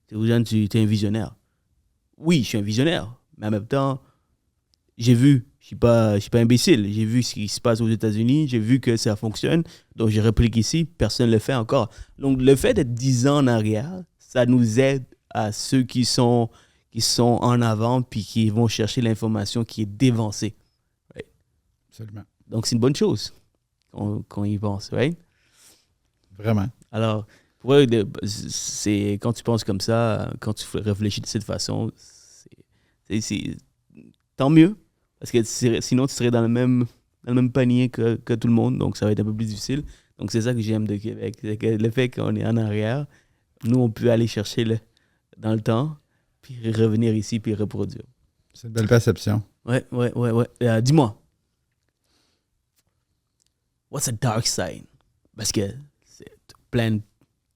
C'est Eugène, tu es un visionnaire. Oui, je suis un visionnaire. Mais en même temps, j'ai vu. Je suis pas imbécile. J'ai vu ce qui se passe aux États-Unis. J'ai vu que ça fonctionne. Donc, je réplique ici. Personne ne le fait encore. Donc, le fait d'être 10 ans en arrière, ça nous aide à ceux qui sont en avant puis qui vont chercher l'information qui est dévancée. Right? Absolument. Donc, c'est une bonne chose. Qu'on y pense, right? Vraiment. Alors, c'est quand tu penses comme ça, quand tu réfléchis de cette façon, c'est tant mieux, parce que sinon tu serais dans le même panier que tout le monde, donc ça va être un peu plus difficile. Donc c'est ça que j'aime de Québec, c'est que le fait qu'on est en arrière, nous on peut aller chercher dans le temps, puis revenir ici, puis reproduire. C'est une belle perception. Ouais. Dis-moi. What's a dark side? Parce que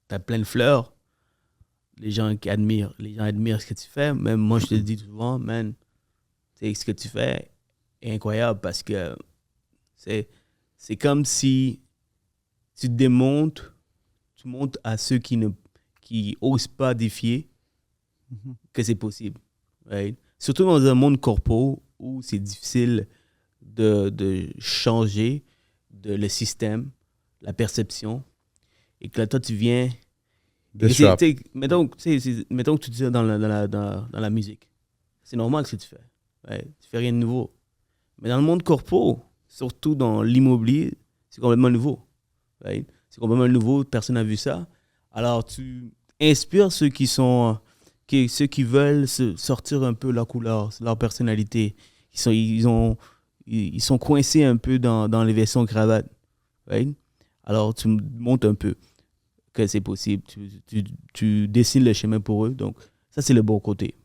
t'as plein de fleurs. Les gens admirent ce que tu fais. Même moi, je te dis souvent, man, ce que tu fais est incroyable parce que c'est comme si tu montres à ceux qui osent pas défier que c'est possible. Right? surtout dans un monde corpo où c'est difficile de changer le système, la perception, et que là, toi, tu viens... Mettons que tu dis dans la musique. C'est normal ce que tu fais. Ouais, tu fais rien de nouveau. Mais dans le monde corpo, surtout dans l'immobilier, c'est complètement nouveau. Right? C'est complètement nouveau, personne n'a vu ça. Alors, tu inspires ceux qui veulent sortir un peu leur couleur, leur personnalité. Ils sont coincés un peu dans les veston cravates. Right? Alors, tu montres un peu que c'est possible. Tu dessines le chemin pour eux. Donc, ça, c'est le bon côté.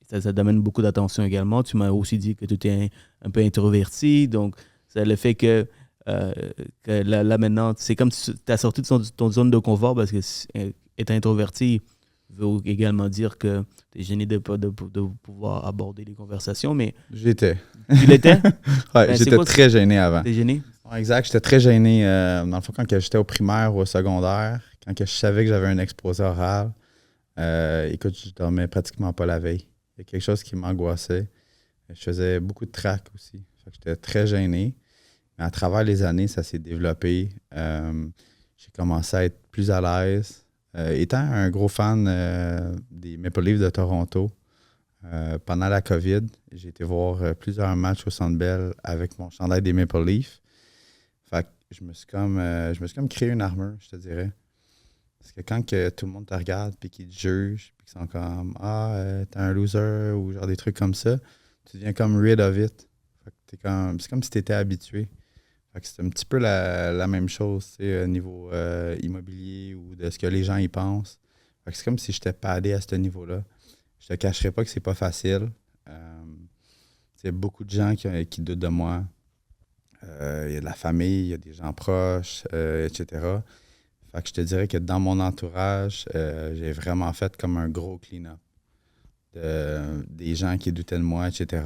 Ça t'amène beaucoup d'attention également. Tu m'as aussi dit que tu étais un peu introverti. Donc, c'est le fait que là, maintenant, c'est comme si tu as sorti de ton zone de confort parce que être introverti veut également dire que tu es gêné de pouvoir aborder les conversations. Mais j'étais. Tu l'étais? Ouais, j'étais très gêné avant. T'es gêné? Ouais, exact. J'étais très gêné. Dans le fond, quand j'étais au primaire ou au secondaire, quand je savais que j'avais un exposé oral, écoute, je dormais pratiquement pas la veille. Il y a quelque chose qui m'angoissait. Je faisais beaucoup de trac aussi. J'étais très gêné. Mais à travers les années, ça s'est développé. J'ai commencé à être plus à l'aise. Étant un gros fan des Maple Leafs de Toronto, pendant la COVID, j'ai été voir plusieurs matchs au Centre Bell avec mon chandail des Maple Leafs. Fait que je me suis comme créé une armure, je te dirais. Parce que quand tout le monde te regarde puis qu'ils te jugent, puis qu'ils sont comme « Ah, t'es un loser » ou genre des trucs comme ça, tu deviens comme rid of it. Fait que c'est comme si t'étais habitué. Fait que c'est un petit peu la même chose, tu sais, au niveau immobilier ou de ce que les gens y pensent. Fait que c'est comme si j'étais padé à ce niveau-là. Je te cacherai pas que c'est pas facile. Il y a beaucoup de gens qui doutent de moi. Il y a de la famille, il y a des gens proches, etc. Fait que je te dirais que dans mon entourage, j'ai vraiment fait comme un gros clean-up. Des gens qui doutaient de moi, etc.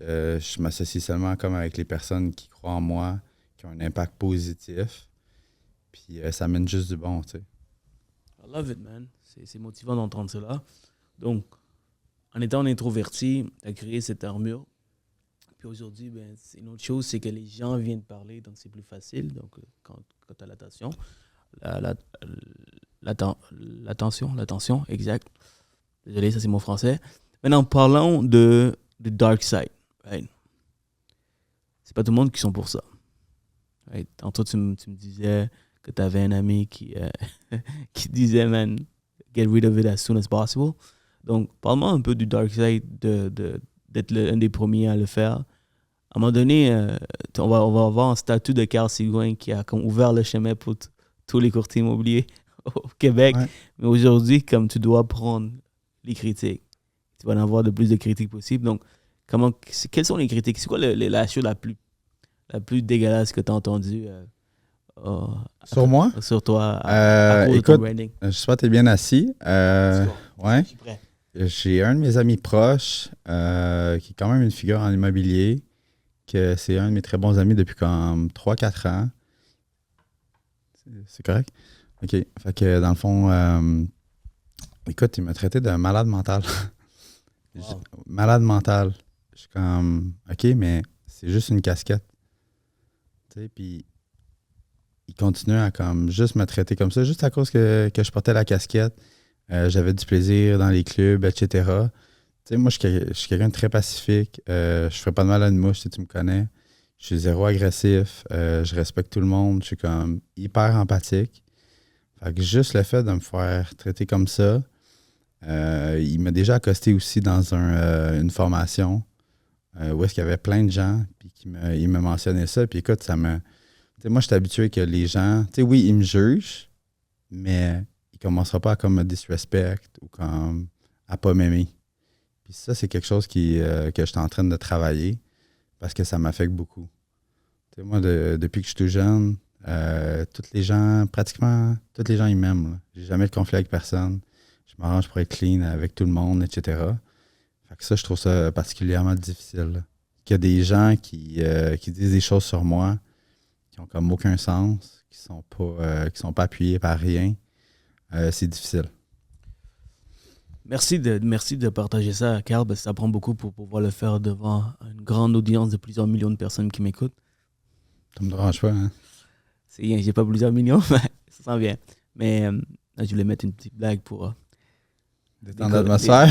Je m'associe seulement comme avec les personnes qui croient en moi, qui ont un impact positif. Puis ça mène juste du bon, tu sais. I love it, man. C'est motivant d'entendre cela. Donc, en étant introverti, tu as créé cette armure. Puis aujourd'hui, ben, c'est une autre chose, c'est que les gens viennent parler, donc c'est plus facile. Donc, quand tu as l'attention, l'attention, exact. Désolé, ça c'est mon français. Maintenant, parlons de dark side. Right? C'est pas tout le monde qui sont pour ça. Right? Tantôt, tu me disais que tu avais un ami qui disait, man, get rid of it as soon as possible. Donc, parle-moi un peu du dark side d'être un des premiers à le faire. À un moment donné, on va avoir un statut de Carl Sigouin qui a comme ouvert le chemin pour tous les courtiers immobiliers au Québec. Ouais. Mais aujourd'hui, comme tu dois prendre les critiques, tu vas en avoir de plus de critiques possible. Donc, quelles sont les critiques? C'est quoi la chose la plus dégueulasse que tu as entendue sur moi? Sur toi, à cause de ton branding? J'espère que tu es bien assis. Ouais. Je suis prêt. J'ai un de mes amis proches qui est quand même une figure en immobilier, que c'est un de mes très bons amis depuis comme 3-4 ans. C'est correct? OK. Fait que dans le fond, écoute, il m'a traité de malade mental. Wow. Malade mental. Je suis comme, OK, mais c'est juste une casquette. Tu sais, puis il continue à comme juste me traiter comme ça, juste à cause que je portais la casquette. J'avais du plaisir dans les clubs, etc. Tu sais, moi, je suis quelqu'un de très pacifique. Je ferais pas de mal à une mouche, si tu me connais. Je suis zéro agressif. Je respecte tout le monde. Je suis comme hyper empathique. Fait que juste le fait de me faire traiter comme ça, il m'a déjà accosté aussi dans une formation où est-ce qu'il y avait plein de gens puis il me mentionnait ça. Puis écoute, ça me... Tu sais, moi, je suis habitué que les gens... Tu sais, oui, ils me jugent, mais il ne commencera pas à comme me disrespect ou comme à pas m'aimer. Puis ça, c'est quelque chose que je suis en train de travailler parce que ça m'affecte beaucoup. Tu sais, moi, depuis que je suis tout jeune, pratiquement tous les gens, ils m'aiment. Là. J'ai jamais de conflit avec personne. Je m'arrange pour être clean avec tout le monde, etc. Fait que ça, je trouve ça particulièrement difficile. Là. Qu'il y a des gens qui disent des choses sur moi qui ont comme aucun sens, qui sont pas appuyés par rien. C'est difficile. Merci de partager ça, Carl, parce que ça prend beaucoup pour pouvoir le faire devant une grande audience de plusieurs millions de personnes qui m'écoutent. Ça me dérange pas, hein? J'ai pas plusieurs millions, mais ça s'en vient. Mais je voulais mettre une petite blague pour Détendre l'atmosphère.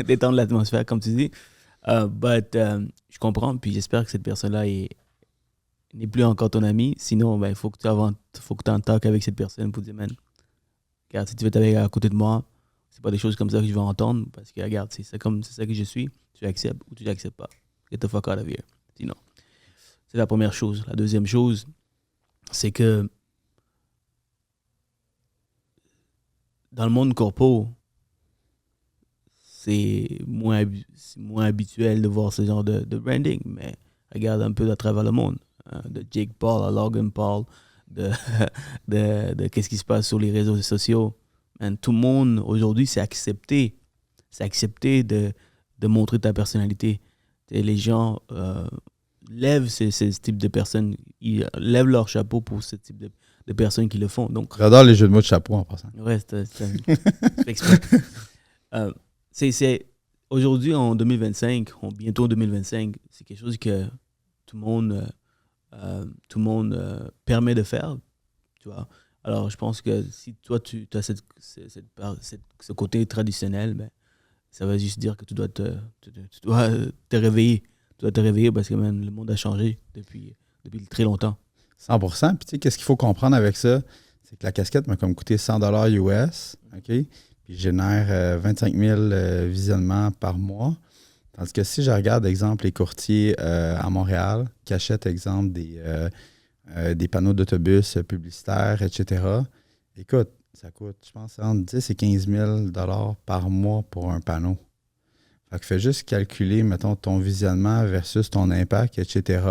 détendre l'atmosphère, comme tu dis. Je comprends, puis j'espère que cette personne-là n'est plus encore ton ami. Sinon, il faut que tu en talk avec cette personne pour dire, man, regarde, si tu veux t'avoir à côté de moi, c'est pas des choses comme ça que je vais entendre, parce que, regarde, c'est ça que je suis, tu acceptes ou tu l'acceptes pas. Get the fuck out of here. Sinon, c'est la première chose. La deuxième chose, c'est que dans le monde corpo, c'est moins habituel de voir ce genre de branding, mais regarde un peu à travers le monde. De Jake Paul à Logan Paul, de qu'est-ce qui se passe sur les réseaux sociaux. Man, tout le monde, aujourd'hui, c'est accepté. C'est accepté de montrer ta personnalité. Et les gens lèvent ce type de personnes. Ils lèvent leur chapeau pour ce type de personnes qui le font. Donc, j'adore les jeux de mots de chapeau en passant. Ouais, c'est exprès. Aujourd'hui, en 2025, bientôt en 2025, c'est quelque chose que tout le monde permet de faire, tu vois. Alors, je pense que si toi, tu as ce côté traditionnel, ben, ça va juste dire que tu dois te réveiller. Tu dois te réveiller parce que man, le monde a changé depuis très longtemps. 100%. Puis tu sais, qu'est-ce qu'il faut comprendre avec ça? C'est que la casquette m'a comme coûté 100$ US, OK? Puis je génère 25 000 visionnements par mois. Tandis que si je regarde, exemple, les courtiers à Montréal qui achètent, exemple, des panneaux d'autobus publicitaires, etc., écoute, ça coûte, je pense, entre 10 et 15 000$ par mois pour un panneau. Fait que fais juste calculer, mettons, ton visionnement versus ton impact, etc.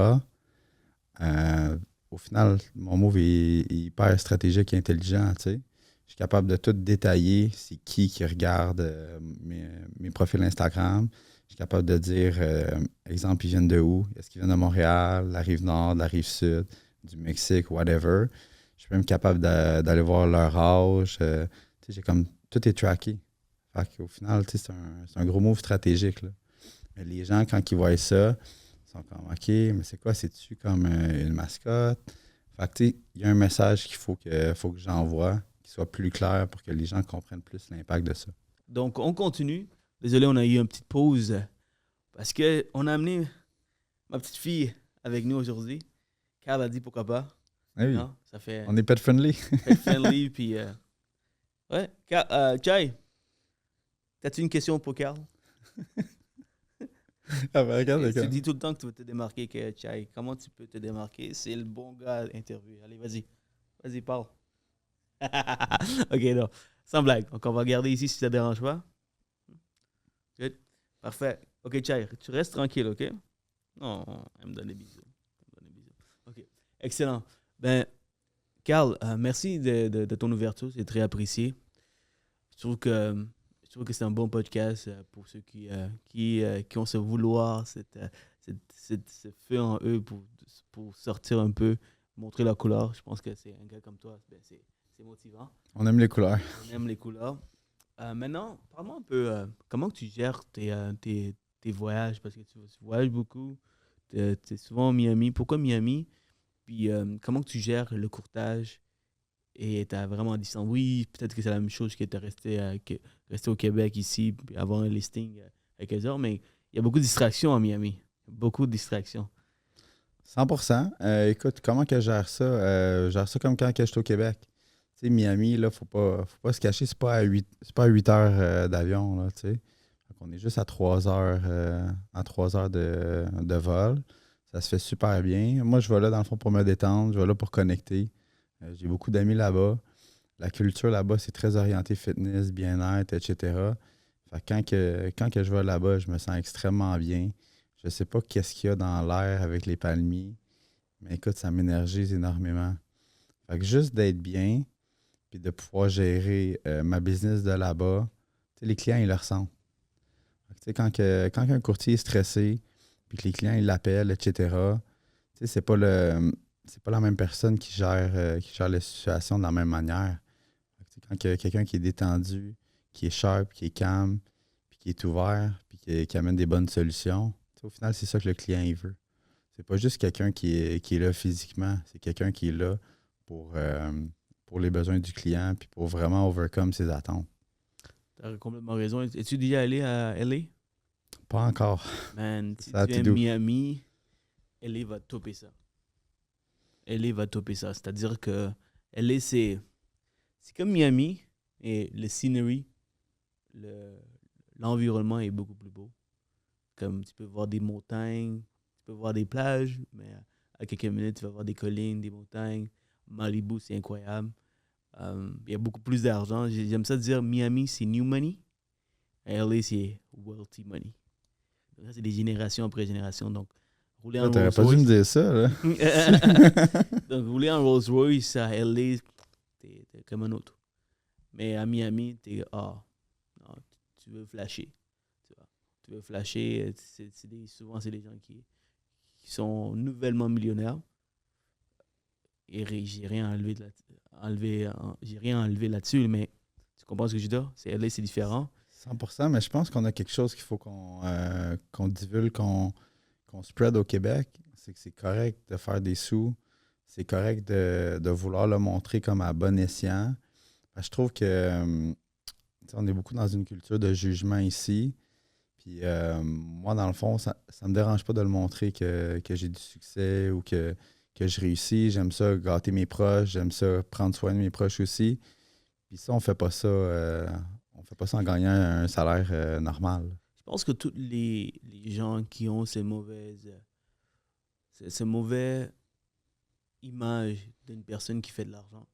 Au final, mon move est hyper stratégique et intelligent, tu sais. Je suis capable de tout détailler, c'est qui regarde mes profils Instagram. Je suis capable de dire, exemple, ils viennent de où? Est-ce qu'ils viennent de Montréal, la Rive-Nord, la Rive-Sud, du Mexique, whatever. Je suis même capable d'aller voir leur âge. Tu sais, j'ai comme, tout est tracké. Fait qu'au final, tu sais, c'est un gros move stratégique, là. Mais les gens, quand ils voient ça, ils sont comme, OK, mais c'est quoi? C'est-tu comme une mascotte? Fait que, tu sais, il y a un message qu'il faut que j'envoie, qui soit plus clair pour que les gens comprennent plus l'impact de ça. Donc, on continue. Désolé, on a eu une petite pause parce qu'on a amené ma petite fille avec nous aujourd'hui. Carl a dit pourquoi pas. Ah oui. Non, ça fait on est pet friendly. Pet friendly, puis... Ouais. Chai, t'as-tu une question pour Carl? Ah ben, regarde, tu dis tout le temps que tu veux te démarquer, que Chai. Comment tu peux te démarquer? C'est le bon gars à l'interview. Allez, vas-y. Vas-y, parle. OK, non. Sans blague. Donc, on va regarder ici si ça ne dérange pas. Good. Parfait. OK, Chai, tu restes tranquille, OK? Non, elle me donne des bisous. OK. Excellent. Ben, Carl, merci de ton ouverture. C'est très apprécié. Je trouve que c'est un bon podcast pour ceux qui ont ce vouloir, ce feu en eux pour sortir un peu, montrer leur couleur. Je pense que c'est un gars comme toi, ben, c'est motivant. On aime les couleurs. On aime les couleurs. Maintenant, parle-moi un peu, comment tu gères tes voyages? Parce que tu voyages beaucoup, tu es souvent à Miami. Pourquoi Miami? Puis comment tu gères le courtage? Et tu as vraiment dit ça. Oui, peut-être que c'est la même chose que tu es resté au Québec ici, puis avoir un listing à 15 heures, mais il y a beaucoup de distractions à Miami. Beaucoup de distractions. 100%. Écoute, comment que je gère ça? Je gère ça comme quand je suis au Québec. Tu sais, Miami, là, faut pas se cacher, c'est pas à 8 heures d'avion, là, tu sais. On est juste à 3 heures, de vol. Ça se fait super bien. Moi, je vais là, dans le fond, pour me détendre. Je vais là pour connecter. J'ai beaucoup d'amis là-bas. La culture là-bas, c'est très orienté fitness, bien-être, etc. Fait que quand je vais là-bas, je me sens extrêmement bien. Je sais pas qu'est-ce qu'il y a dans l'air avec les palmiers, mais écoute, ça m'énergise énormément. Fait que juste d'être bien, puis de pouvoir gérer ma business de là-bas, tu sais, les clients, ils le ressentent. Fait que, quand un courtier est stressé, puis que les clients, ils l'appellent, etc., tu sais, c'est pas la même personne qui gère les situations de la même manière. Quand il y a quelqu'un qui est détendu, qui est sharp, qui est calme, puis qui est ouvert, puis qui amène des bonnes solutions. Tu sais, au final, c'est ça que le client il veut. C'est pas juste quelqu'un qui est là physiquement, c'est quelqu'un qui est là pour les besoins du client, puis pour vraiment overcome ses attentes. T'as complètement raison. Es-tu déjà allé à LA? Pas encore. Man, si Ça a tu été es doux. Miami, LA va topper ça. LA va topper ça. C'est-à-dire que LA, c'est comme Miami et le scenery, l'environnement est beaucoup plus beau. Comme tu peux voir des montagnes, tu peux voir des plages, mais à quelques minutes, tu vas voir des collines, des montagnes. Malibu, c'est incroyable. Il y a beaucoup plus d'argent. J'aime ça dire Miami, c'est new money. Et LA, c'est wealthy money. Donc ça, c'est des générations après génération. Donc, rouler en T'aurais Rolls pas dû me Royce. dire ça, là. Donc, rouler en Rolls Royce à LA, t'es comme un autre. Mais à Miami, non, tu veux flasher. Tu vois. Tu veux flasher. Souvent, c'est des gens qui sont nouvellement millionnaires. Et j'ai rien enlevé là-dessus, mais tu comprends ce que je veux dire? LA, c'est différent. 100%, mais je pense qu'on a quelque chose qu'il faut qu'on divulgue, qu'on spread au Québec. C'est que c'est correct de faire des sous. C'est correct de vouloir le montrer comme à bon escient. Je trouve que on est beaucoup dans une culture de jugement ici. Puis moi, dans le fond, ça me dérange pas de le montrer que j'ai du succès ou que je réussis. J'aime ça gâter mes proches. J'aime ça prendre soin de mes proches aussi. Puis ça, on fait pas ça. On fait pas ça en gagnant un salaire normal. Je pense que tous les gens qui ont ces mauvaises images d'une personne qui fait de l'argent,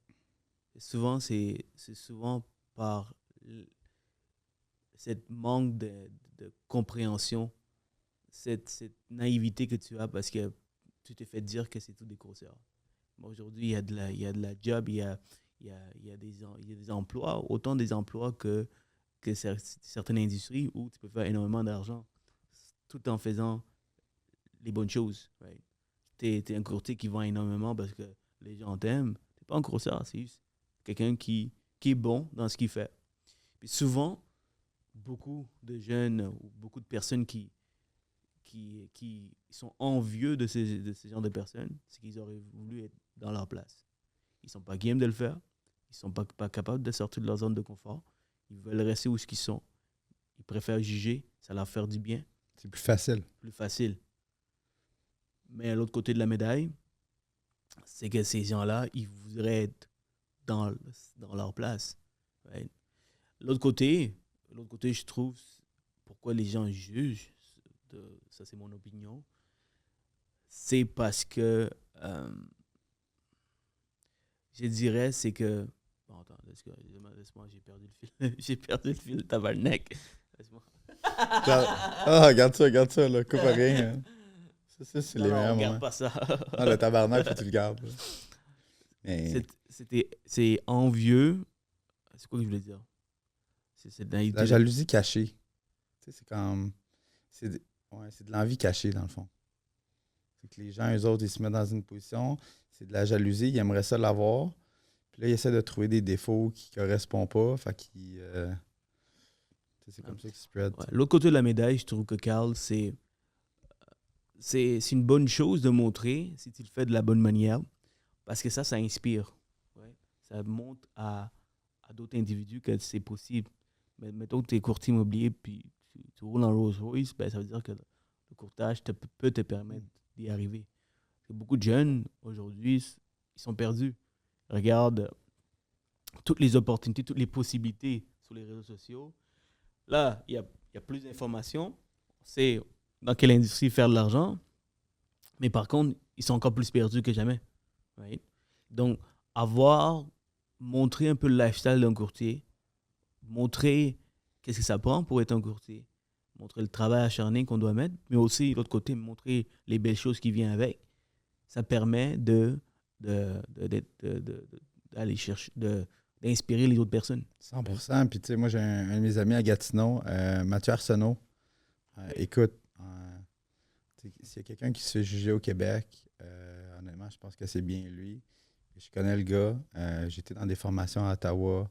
c'est souvent par cette manque de compréhension, cette naïveté que tu as parce que tu t'es fait dire que c'est tout des grosseurs. Aujourd'hui, il y a de la job, il y a des emplois, autant des emplois que certaines industries où tu peux faire énormément d'argent tout en faisant les bonnes choses. Right? T'es un courtier qui vend énormément parce que les gens t'aiment. T'es pas un courtier, c'est juste quelqu'un qui est bon dans ce qu'il fait. Puis souvent, beaucoup de jeunes ou beaucoup de personnes qui sont envieux de ces genres de personnes, c'est qu'ils auraient voulu être dans leur place. Ils sont pas game de le faire. Ils sont pas capables de sortir de leur zone de confort. Ils veulent rester où ils sont. Ils préfèrent juger. Ça leur fait du bien. C'est plus facile. Plus facile. Mais à l'autre côté de la médaille, c'est que ces gens-là, ils voudraient être dans leur place. Right? L'autre côté, je trouve, pourquoi les gens jugent, ça c'est mon opinion, c'est parce que, je dirais, c'est que... Bon, attends, laisse-moi, j'ai perdu le fil. J'ai perdu le fil, tabarnak. Laisse-moi. Regarde ça, là, coupe à rien. Hein. Ça, c'est les meilleurs moments. Regarde pas ça. Non, le tabarnak, faut que tu le gardes. Mais... C'est envieux. C'est quoi que je voulais dire? C'est la jalousie cachée. Tu sais, c'est comme... c'est de l'envie cachée, dans le fond. C'est que les gens, eux autres, ils se mettent dans une position, c'est de la jalousie, ils aimeraient ça l'avoir. Puis là, ils essaient de trouver des défauts qui ne correspondent pas. Fait qu'ils... c'est comme ça qu'ils spread. Ouais. L'autre côté de la médaille, je trouve que Carl, c'est une bonne chose de montrer si tu le fais de la bonne manière. Parce que ça inspire. Ouais. Ça montre à d'autres individus que c'est possible. Mais mettons que tu es courtier immobilier puis tu roules en Rolls Royce, ben, ça veut dire que le courtage peut te permettre d'y arriver. Parce que beaucoup de jeunes, aujourd'hui, ils sont perdus. Regarde toutes les opportunités, toutes les possibilités sur les réseaux sociaux. Là, il y a plus d'informations. On sait dans quelle industrie faire de l'argent. Mais par contre, ils sont encore plus perdus que jamais. Right? Donc, montrer un peu le lifestyle d'un courtier, montrer qu'est-ce que ça prend pour être un courtier, montrer le travail acharné qu'on doit mettre, mais aussi, de l'autre côté, montrer les belles choses qui viennent avec, ça permet d'aller chercher, d'inspirer les autres personnes. 100%. Puis, tu sais, moi, j'ai un de mes amis à Gatineau, Mathieu Arsenault. Écoute, s'il y a quelqu'un qui se fait juger au Québec, honnêtement, je pense que c'est bien lui. Je connais le gars. J'étais dans des formations à Ottawa.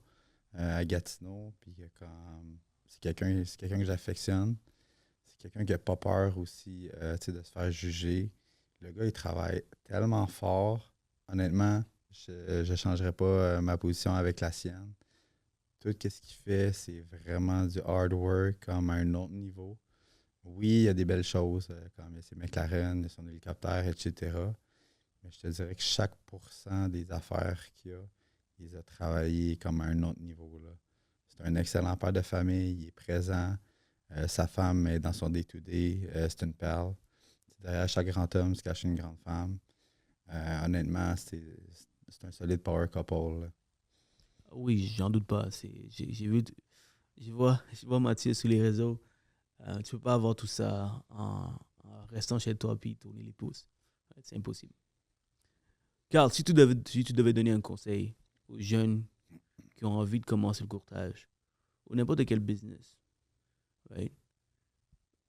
à Gatineau. Puis c'est quelqu'un que j'affectionne. C'est quelqu'un qui n'a pas peur aussi de se faire juger. Le gars, il travaille tellement fort. Honnêtement, je ne changerais pas ma position avec la sienne. Tout ce qu'il fait, c'est vraiment du hard work comme à un autre niveau. Oui, il y a des belles choses, comme il y a ses McLaren, il y a son hélicoptère, etc. Mais je te dirais que chaque pourcent des affaires qu'il a, il les a travaillées comme à un autre niveau, là. C'est un excellent père de famille, il est présent. Sa femme est dans son day-to-day, c'est une perle. Derrière chaque grand homme se cache une grande femme. Honnêtement, c'est un solide power couple, là. Oui, j'en doute pas. J'ai vu, je vois Mathieu sur les réseaux. Tu peux pas avoir tout ça en restant chez toi puis tourner les pouces. Ouais, c'est impossible. Carl, si tu devais donner un conseil aux jeunes qui ont envie de commencer le courtage ou n'importe quel business, right?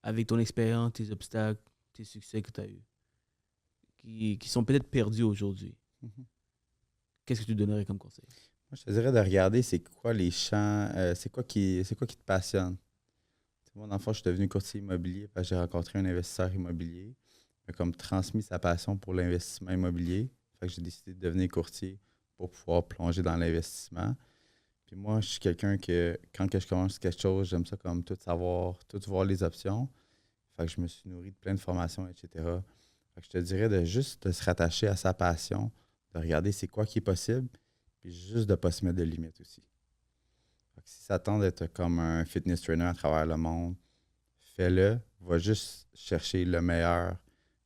Avec ton expérience, tes obstacles, tes succès que tu as eus, qui sont peut-être perdus aujourd'hui, Mhm. qu'est-ce que tu donnerais comme conseil? Moi, je te dirais de regarder c'est quoi les champs, c'est quoi qui te passionne. Moi, dans le fond, je suis devenu courtier immobilier parce que j'ai rencontré un investisseur immobilier. Il m'a comme transmis sa passion pour l'investissement immobilier. Fait que j'ai décidé de devenir courtier pour pouvoir plonger dans l'investissement. Puis moi, je suis quelqu'un que, quand que je commence quelque chose, j'aime ça comme tout savoir, tout voir les options. Fait que je me suis nourri de plein de formations, etc. Fait que je te dirais de juste de se rattacher à sa passion, de regarder c'est quoi qui est possible, puis juste de ne pas se mettre de limites aussi. Fait que si ça tente d'être comme un fitness trainer à travers le monde, fais-le. Va juste chercher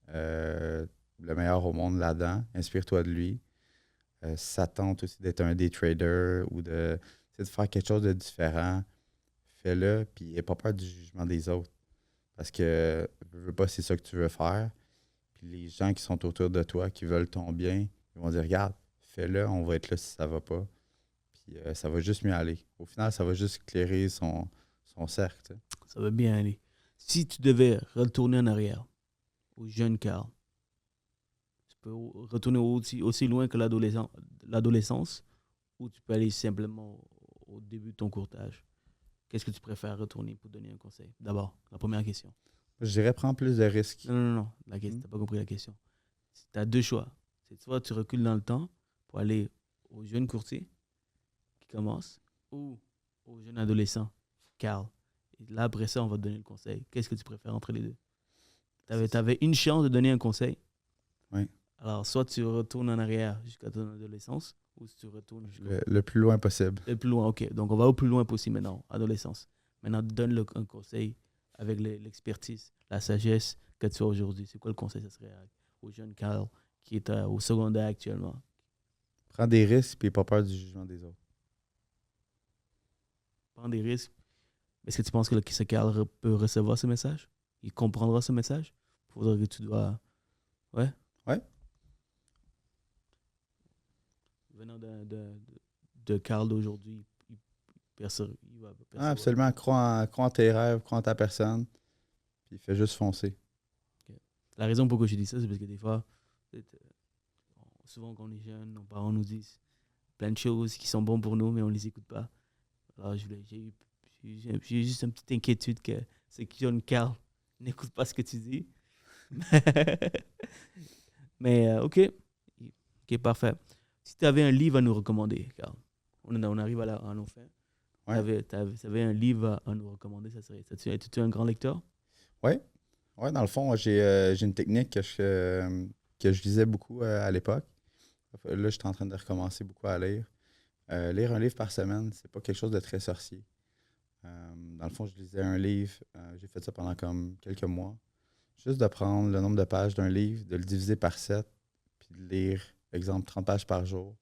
euh, le meilleur au monde là-dedans. Inspire-toi de lui. Si ça tente aussi d'être un day trader ou de faire quelque chose de différent, fais-le. Puis n'aie pas peur du jugement des autres. Parce que je veux pas, c'est ça que tu veux faire. Puis les gens qui sont autour de toi, qui veulent ton bien, ils vont dire regarde, fais-le, on va être là si ça va pas. Puis ça va juste mieux aller. Au final, ça va juste éclairer son cercle. Tu sais. Ça va bien aller. Si tu devais retourner en arrière, au jeune Carl, tu peux retourner aussi loin que l'adolescence, ou tu peux aller simplement au début de ton courtage. Qu'est-ce que tu préfères retourner pour donner un conseil? D'abord, la première question. Je dirais prendre plus de risques. Non, non, non, la question, t'as pas compris la question. Tu as deux choix. C'est soit tu recules dans le temps pour aller au jeune courtier qui commence, ou au jeune adolescent, Carl. Et là, après ça, on va te donner le conseil. Qu'est-ce que tu préfères entre les deux? Tu avais une chance de donner un conseil. Oui. Alors, soit tu retournes en arrière jusqu'à ton adolescence, ou si tu retournes Le plus loin possible. le plus loin. OK, donc on va au plus loin possible maintenant, adolescence. Maintenant, donne un conseil avec l'expertise, la sagesse que tu as aujourd'hui. C'est quoi le conseil? Ça serait au jeune Carl qui est au secondaire actuellement. Prends des risques et pas peur du jugement des autres. Prends des risques. Est-ce que tu penses que ce Carl peut recevoir ce message? Il comprendra ce message? Il faudra que tu dois... Ouais? Ouais. Venant de Carl d'aujourd'hui, il va percevoir. Absolument. Crois en tes rêves, crois en ta personne. Puis fais juste foncer. Okay. La raison pourquoi je dis ça, c'est parce que des fois, souvent quand on est jeune, nos parents nous disent plein de choses qui sont bonnes pour nous, mais on ne les écoute pas. Alors j'ai juste une petite inquiétude que ce jeune Carl n'écoute pas ce que tu dis. Mais OK. OK, parfait. Si tu avais un livre à nous recommander, Carl, on arrive à la fin. Ouais. Tu avais un livre à nous recommander, ça serait. Es-tu un grand lecteur? Oui. Ouais, dans le fond, j'ai une technique que je lisais beaucoup à l'époque. Là, je suis en train de recommencer beaucoup à lire. Lire un livre par semaine, c'est pas quelque chose de très sorcier. Dans le fond, je lisais un livre, j'ai fait ça pendant comme quelques mois. Juste de prendre le nombre de pages d'un livre, de le diviser par 7, puis de lire, exemple, 30 pages par jour.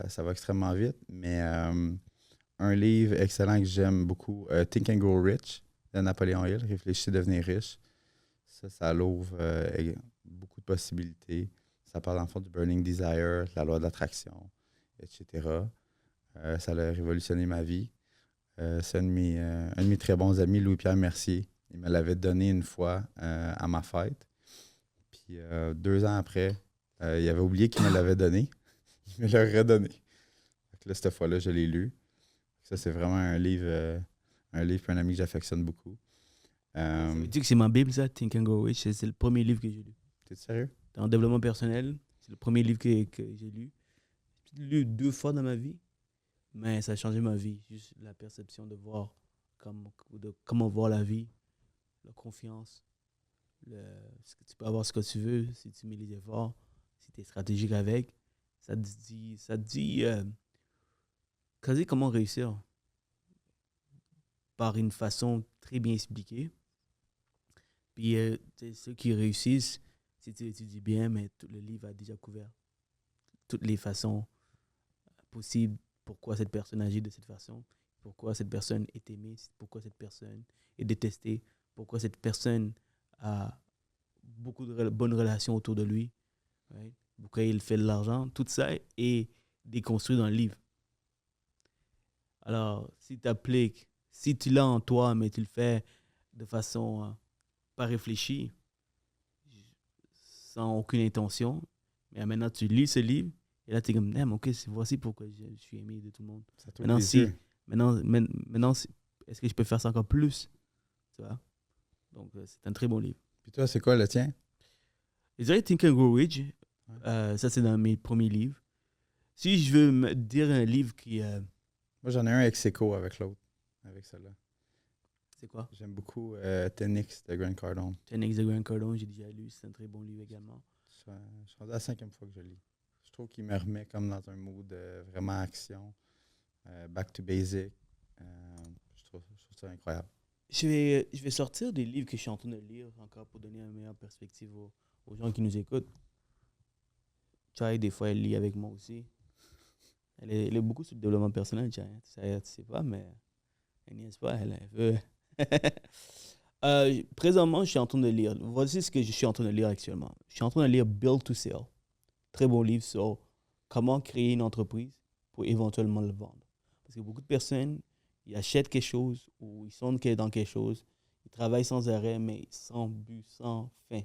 Ça va extrêmement vite, mais un livre excellent que j'aime beaucoup, Think and Grow Rich, de Napoléon Hill, Réfléchir, devenir riche. Ça l'ouvre beaucoup de possibilités. Ça parle en fond du Burning Desire, la loi de l'attraction, etc. Ça a révolutionné ma vie. C'est un de mes très bons amis, Louis-Pierre Mercier. Il me l'avait donné une fois à ma fête. Puis 2 ans après, il avait oublié qu'il me l'avait donné. Il me l'a redonné. Fait que là, cette fois-là, je l'ai lu. Ça, c'est vraiment un livre qu'un ami que j'affectionne beaucoup. Tu dis que c'est ma Bible, ça, Think and Grow Rich. C'est le premier livre que j'ai lu. T'es sérieux? En développement personnel, c'est le premier livre que j'ai lu. J'ai lu 2 fois dans ma vie, mais ça a changé ma vie. Juste la perception de voir comment voir la vie, la confiance, ce que tu peux avoir ce que tu veux, si tu mets les efforts, si tu es stratégique avec. Ça te dit quasi comment réussir par une façon très bien expliquée. Puis ceux qui réussissent, si tu étudies bien, mais tout le livre a déjà couvert toutes les façons possibles, pourquoi cette personne agit de cette façon, pourquoi cette personne est aimée, pourquoi cette personne est détestée, pourquoi cette personne a beaucoup de bonnes relations autour de lui, right? Pourquoi il fait de l'argent, tout ça est déconstruit dans le livre. Alors, si tu appliques, si tu l'as en toi, mais tu le fais de façon pas réfléchie, sans aucune intention, mais maintenant tu lis ce livre, et là tu es comme, ok, voici pourquoi je suis aimé de tout le monde. Maintenant, est-ce que je peux faire ça encore plus? Tu vois? Donc, c'est un très bon livre. Puis toi, c'est quoi le tien? Je dirais Think and Grow Rich. Ça, c'est dans mes premiers livres. Si je veux me dire un livre qui... Moi, j'en ai un ex aequo avec l'autre, avec celle-là. C'est quoi? J'aime beaucoup 10X de Grant Cardone. 10X de Grant Cardone, j'ai déjà lu. C'est un très bon livre également. Je suis rendu à la 5e fois que je lis. Je trouve qu'il me remet comme dans un mood vraiment action, back to basic. Je trouve ça incroyable. Je vais sortir des livres que je suis en train de lire encore pour donner une meilleure perspective aux gens qui nous écoutent. Chai, des fois, elle lit avec moi aussi. Elle est beaucoup sur le développement personnel, Chai. Tu sais pas, mais elle n'y est pas. Elle veut. Présentement, je suis en train de lire. Voici ce que je suis en train de lire actuellement. Je suis en train de lire Build to Sell. Très bon livre sur comment créer une entreprise pour éventuellement le vendre. Parce que beaucoup de personnes, ils achètent quelque chose ou ils sont dans quelque chose, ils travaillent sans arrêt, mais sans but, sans fin.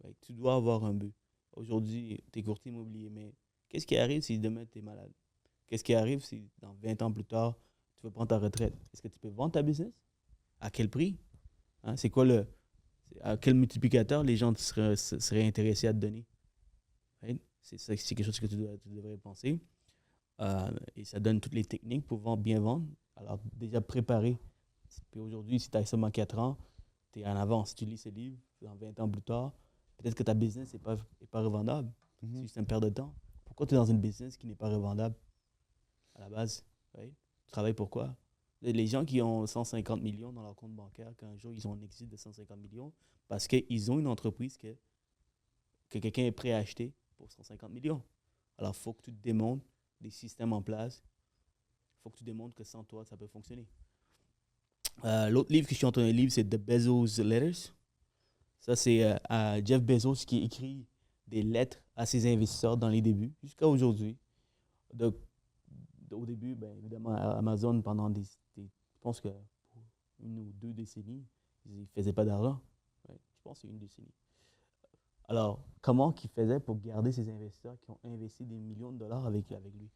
Ouais, tu dois avoir un but. Aujourd'hui, tu es courtier immobilier, mais qu'est-ce qui arrive si demain tu es malade? Qu'est-ce qui arrive si dans 20 ans plus tard, tu veux prendre ta retraite? Est-ce que tu peux vendre ta business? À quel prix? Hein? À quel multiplicateur les gens seraient intéressés à te donner? Right? C'est quelque chose que tu devrais penser. Et ça donne toutes les techniques pour bien vendre. Alors, déjà préparé. Puis aujourd'hui, si tu as seulement 4 ans, tu es en avance. Si tu lis ce livre, dans 20 ans plus tard, peut-être que ta business n'est pas revendable. C'est juste une perte de temps. Pourquoi tu es dans une business qui n'est pas revendable à la base? Right? Tu travailles pour quoi? Les gens qui ont 150 millions dans leur compte bancaire, qu'un jour ils ont un exit de 150 millions, parce qu'ils ont une entreprise que quelqu'un est prêt à acheter pour 150 millions. Alors, il faut que tu démontres des systèmes en place. Il faut que tu démontres que sans toi, ça peut fonctionner. L'autre livre que je suis en train de lire, c'est The Bezos Letters. Ça, c'est Jeff Bezos qui écrit des lettres à ses investisseurs dans les débuts, jusqu'à aujourd'hui. Au début, ben, évidemment, Amazon, pendant je pense que pour 1 ou 2 décennies, ils ne faisaient pas d'argent. Ouais, je pense que c'est 1 décennie. Alors, comment il faisait pour garder ces investisseurs qui ont investi des millions de dollars avec lui?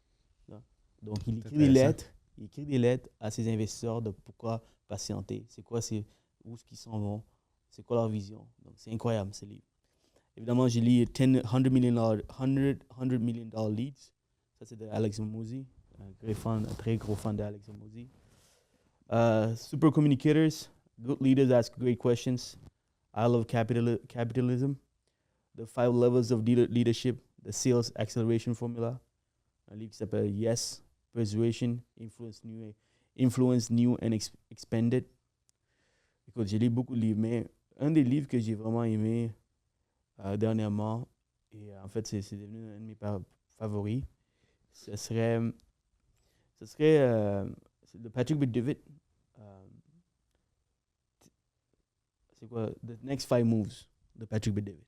Là? Donc, il écrit des lettres à ses investisseurs de pourquoi patienter, où est-ce qu'ils s'en vont, c'est quoi leur vision. Donc, c'est incroyable, ce livre. Évidemment, j'ai lu $100 million Leads. Ça, c'est de Alex Hormozi. Un très gros fan d'Alex Hormozi. Super Communicators. Good leaders ask great questions. I love capitalism. The 5 levels of leadership. The Sales Acceleration Formula. Un livre qui s'appelle Yes, Persuasion, Influence New and Expanded. Écoute, j'ai lu beaucoup de livres, mais un des livres que j'ai vraiment aimé dernièrement, et en fait, c'est devenu un de mes favoris, ce serait de Patrick Bet-David. C'est quoi? The Next 5 Moves de Patrick Bet-David.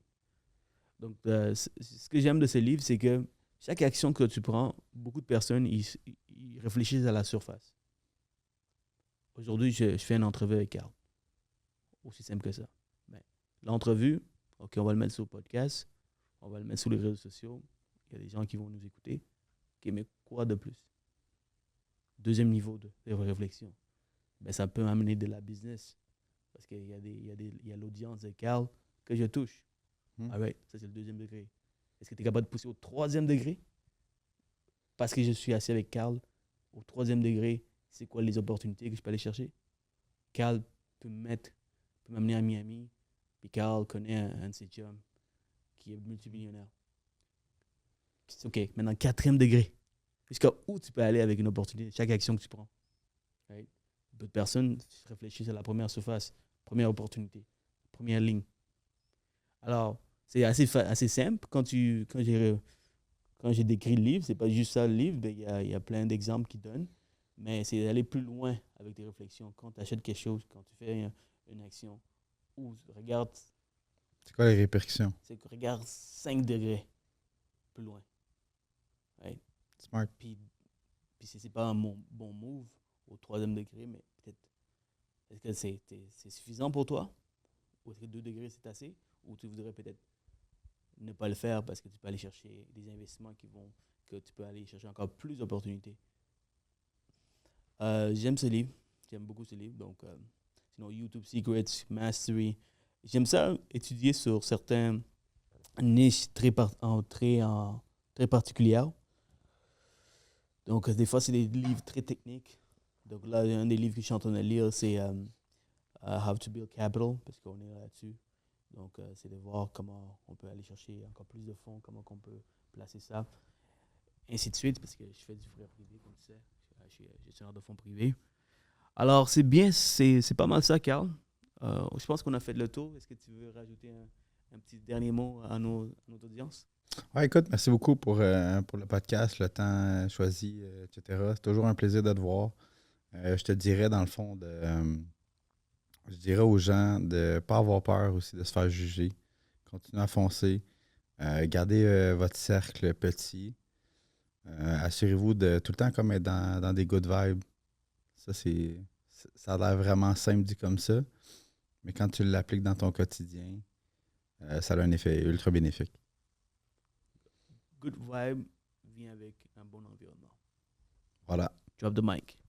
Donc, ce que j'aime de ce livre, c'est que chaque action que tu prends, beaucoup de personnes, ils réfléchissent à la surface. Aujourd'hui, je fais une entrevue avec Carl. Aussi simple que ça. Ben, l'entrevue, OK, on va le mettre sur le podcast, on va le mettre sur les réseaux sociaux. Il y a des gens qui vont nous écouter. OK, mais quoi de plus? Deuxième niveau de réflexion. Ben, ça peut amener de la business. Parce qu'il y a l'audience de Carl que je touche. Ah ouais, ça c'est le deuxième degré. Est-ce que tu es capable de pousser au troisième degré? Parce que je suis assis avec Carl, au troisième degré, c'est quoi les opportunités que je peux aller chercher? Carl peut m'amener à Miami, puis Carl connaît un de ses chums qui est multimillionnaire. OK, maintenant, quatrième degré. Jusqu'à où tu peux aller avec une opportunité, chaque action que tu prends. Right? D'autres personnes réfléchissent à la première surface, première opportunité, première ligne. Alors, c'est assez simple. Quand j'ai décrit le livre, c'est pas juste ça le livre, il y a plein d'exemples qui donnent, mais c'est d'aller plus loin avec tes réflexions. Quand tu achètes quelque chose, quand tu fais une action, ou regarde, C'est quoi les répercussions? regarde 5 degrés plus loin. Right? Smart. Puis c'est pas un bon move au troisième degré, mais peut-être, est-ce que c'est suffisant pour toi? Ou est-ce que 2 degrés c'est assez? Ou tu voudrais peut-être ne pas le faire parce que tu peux aller chercher des investissements que tu peux aller chercher encore plus d'opportunités. J'aime ce livre. J'aime beaucoup ce livre. Donc, sinon, YouTube Secrets, Mastery. J'aime ça étudier sur certaines niches très particulières. Donc, des fois, c'est des livres très techniques. Donc là, un des livres que je suis en train de lire, c'est How to Build Capital, parce qu'on est là-dessus. Donc, c'est de voir comment on peut aller chercher encore plus de fonds, comment on peut placer ça, ainsi de suite, parce que je fais du frère privé, comme tu sais. Je suis gestionnaire de fonds privés. Alors, c'est bien, c'est pas mal ça, Carl. Je pense qu'on a fait le tour. Est-ce que tu veux rajouter un petit dernier mot à notre audience? Ouais, écoute, merci beaucoup pour le podcast, le temps choisi, etc. C'est toujours un plaisir de te voir. Je te dirais, dans le fond, je dirais aux gens de ne pas avoir peur aussi de se faire juger. Continuez à foncer. Gardez votre cercle petit. Assurez-vous de tout le temps comme être dans des good vibes. Ça a l'air vraiment simple dit comme ça. Mais quand tu l'appliques dans ton quotidien, ça a un effet ultra bénéfique. Good vibe vient avec un bon environnement. Voilà. Drop the mic.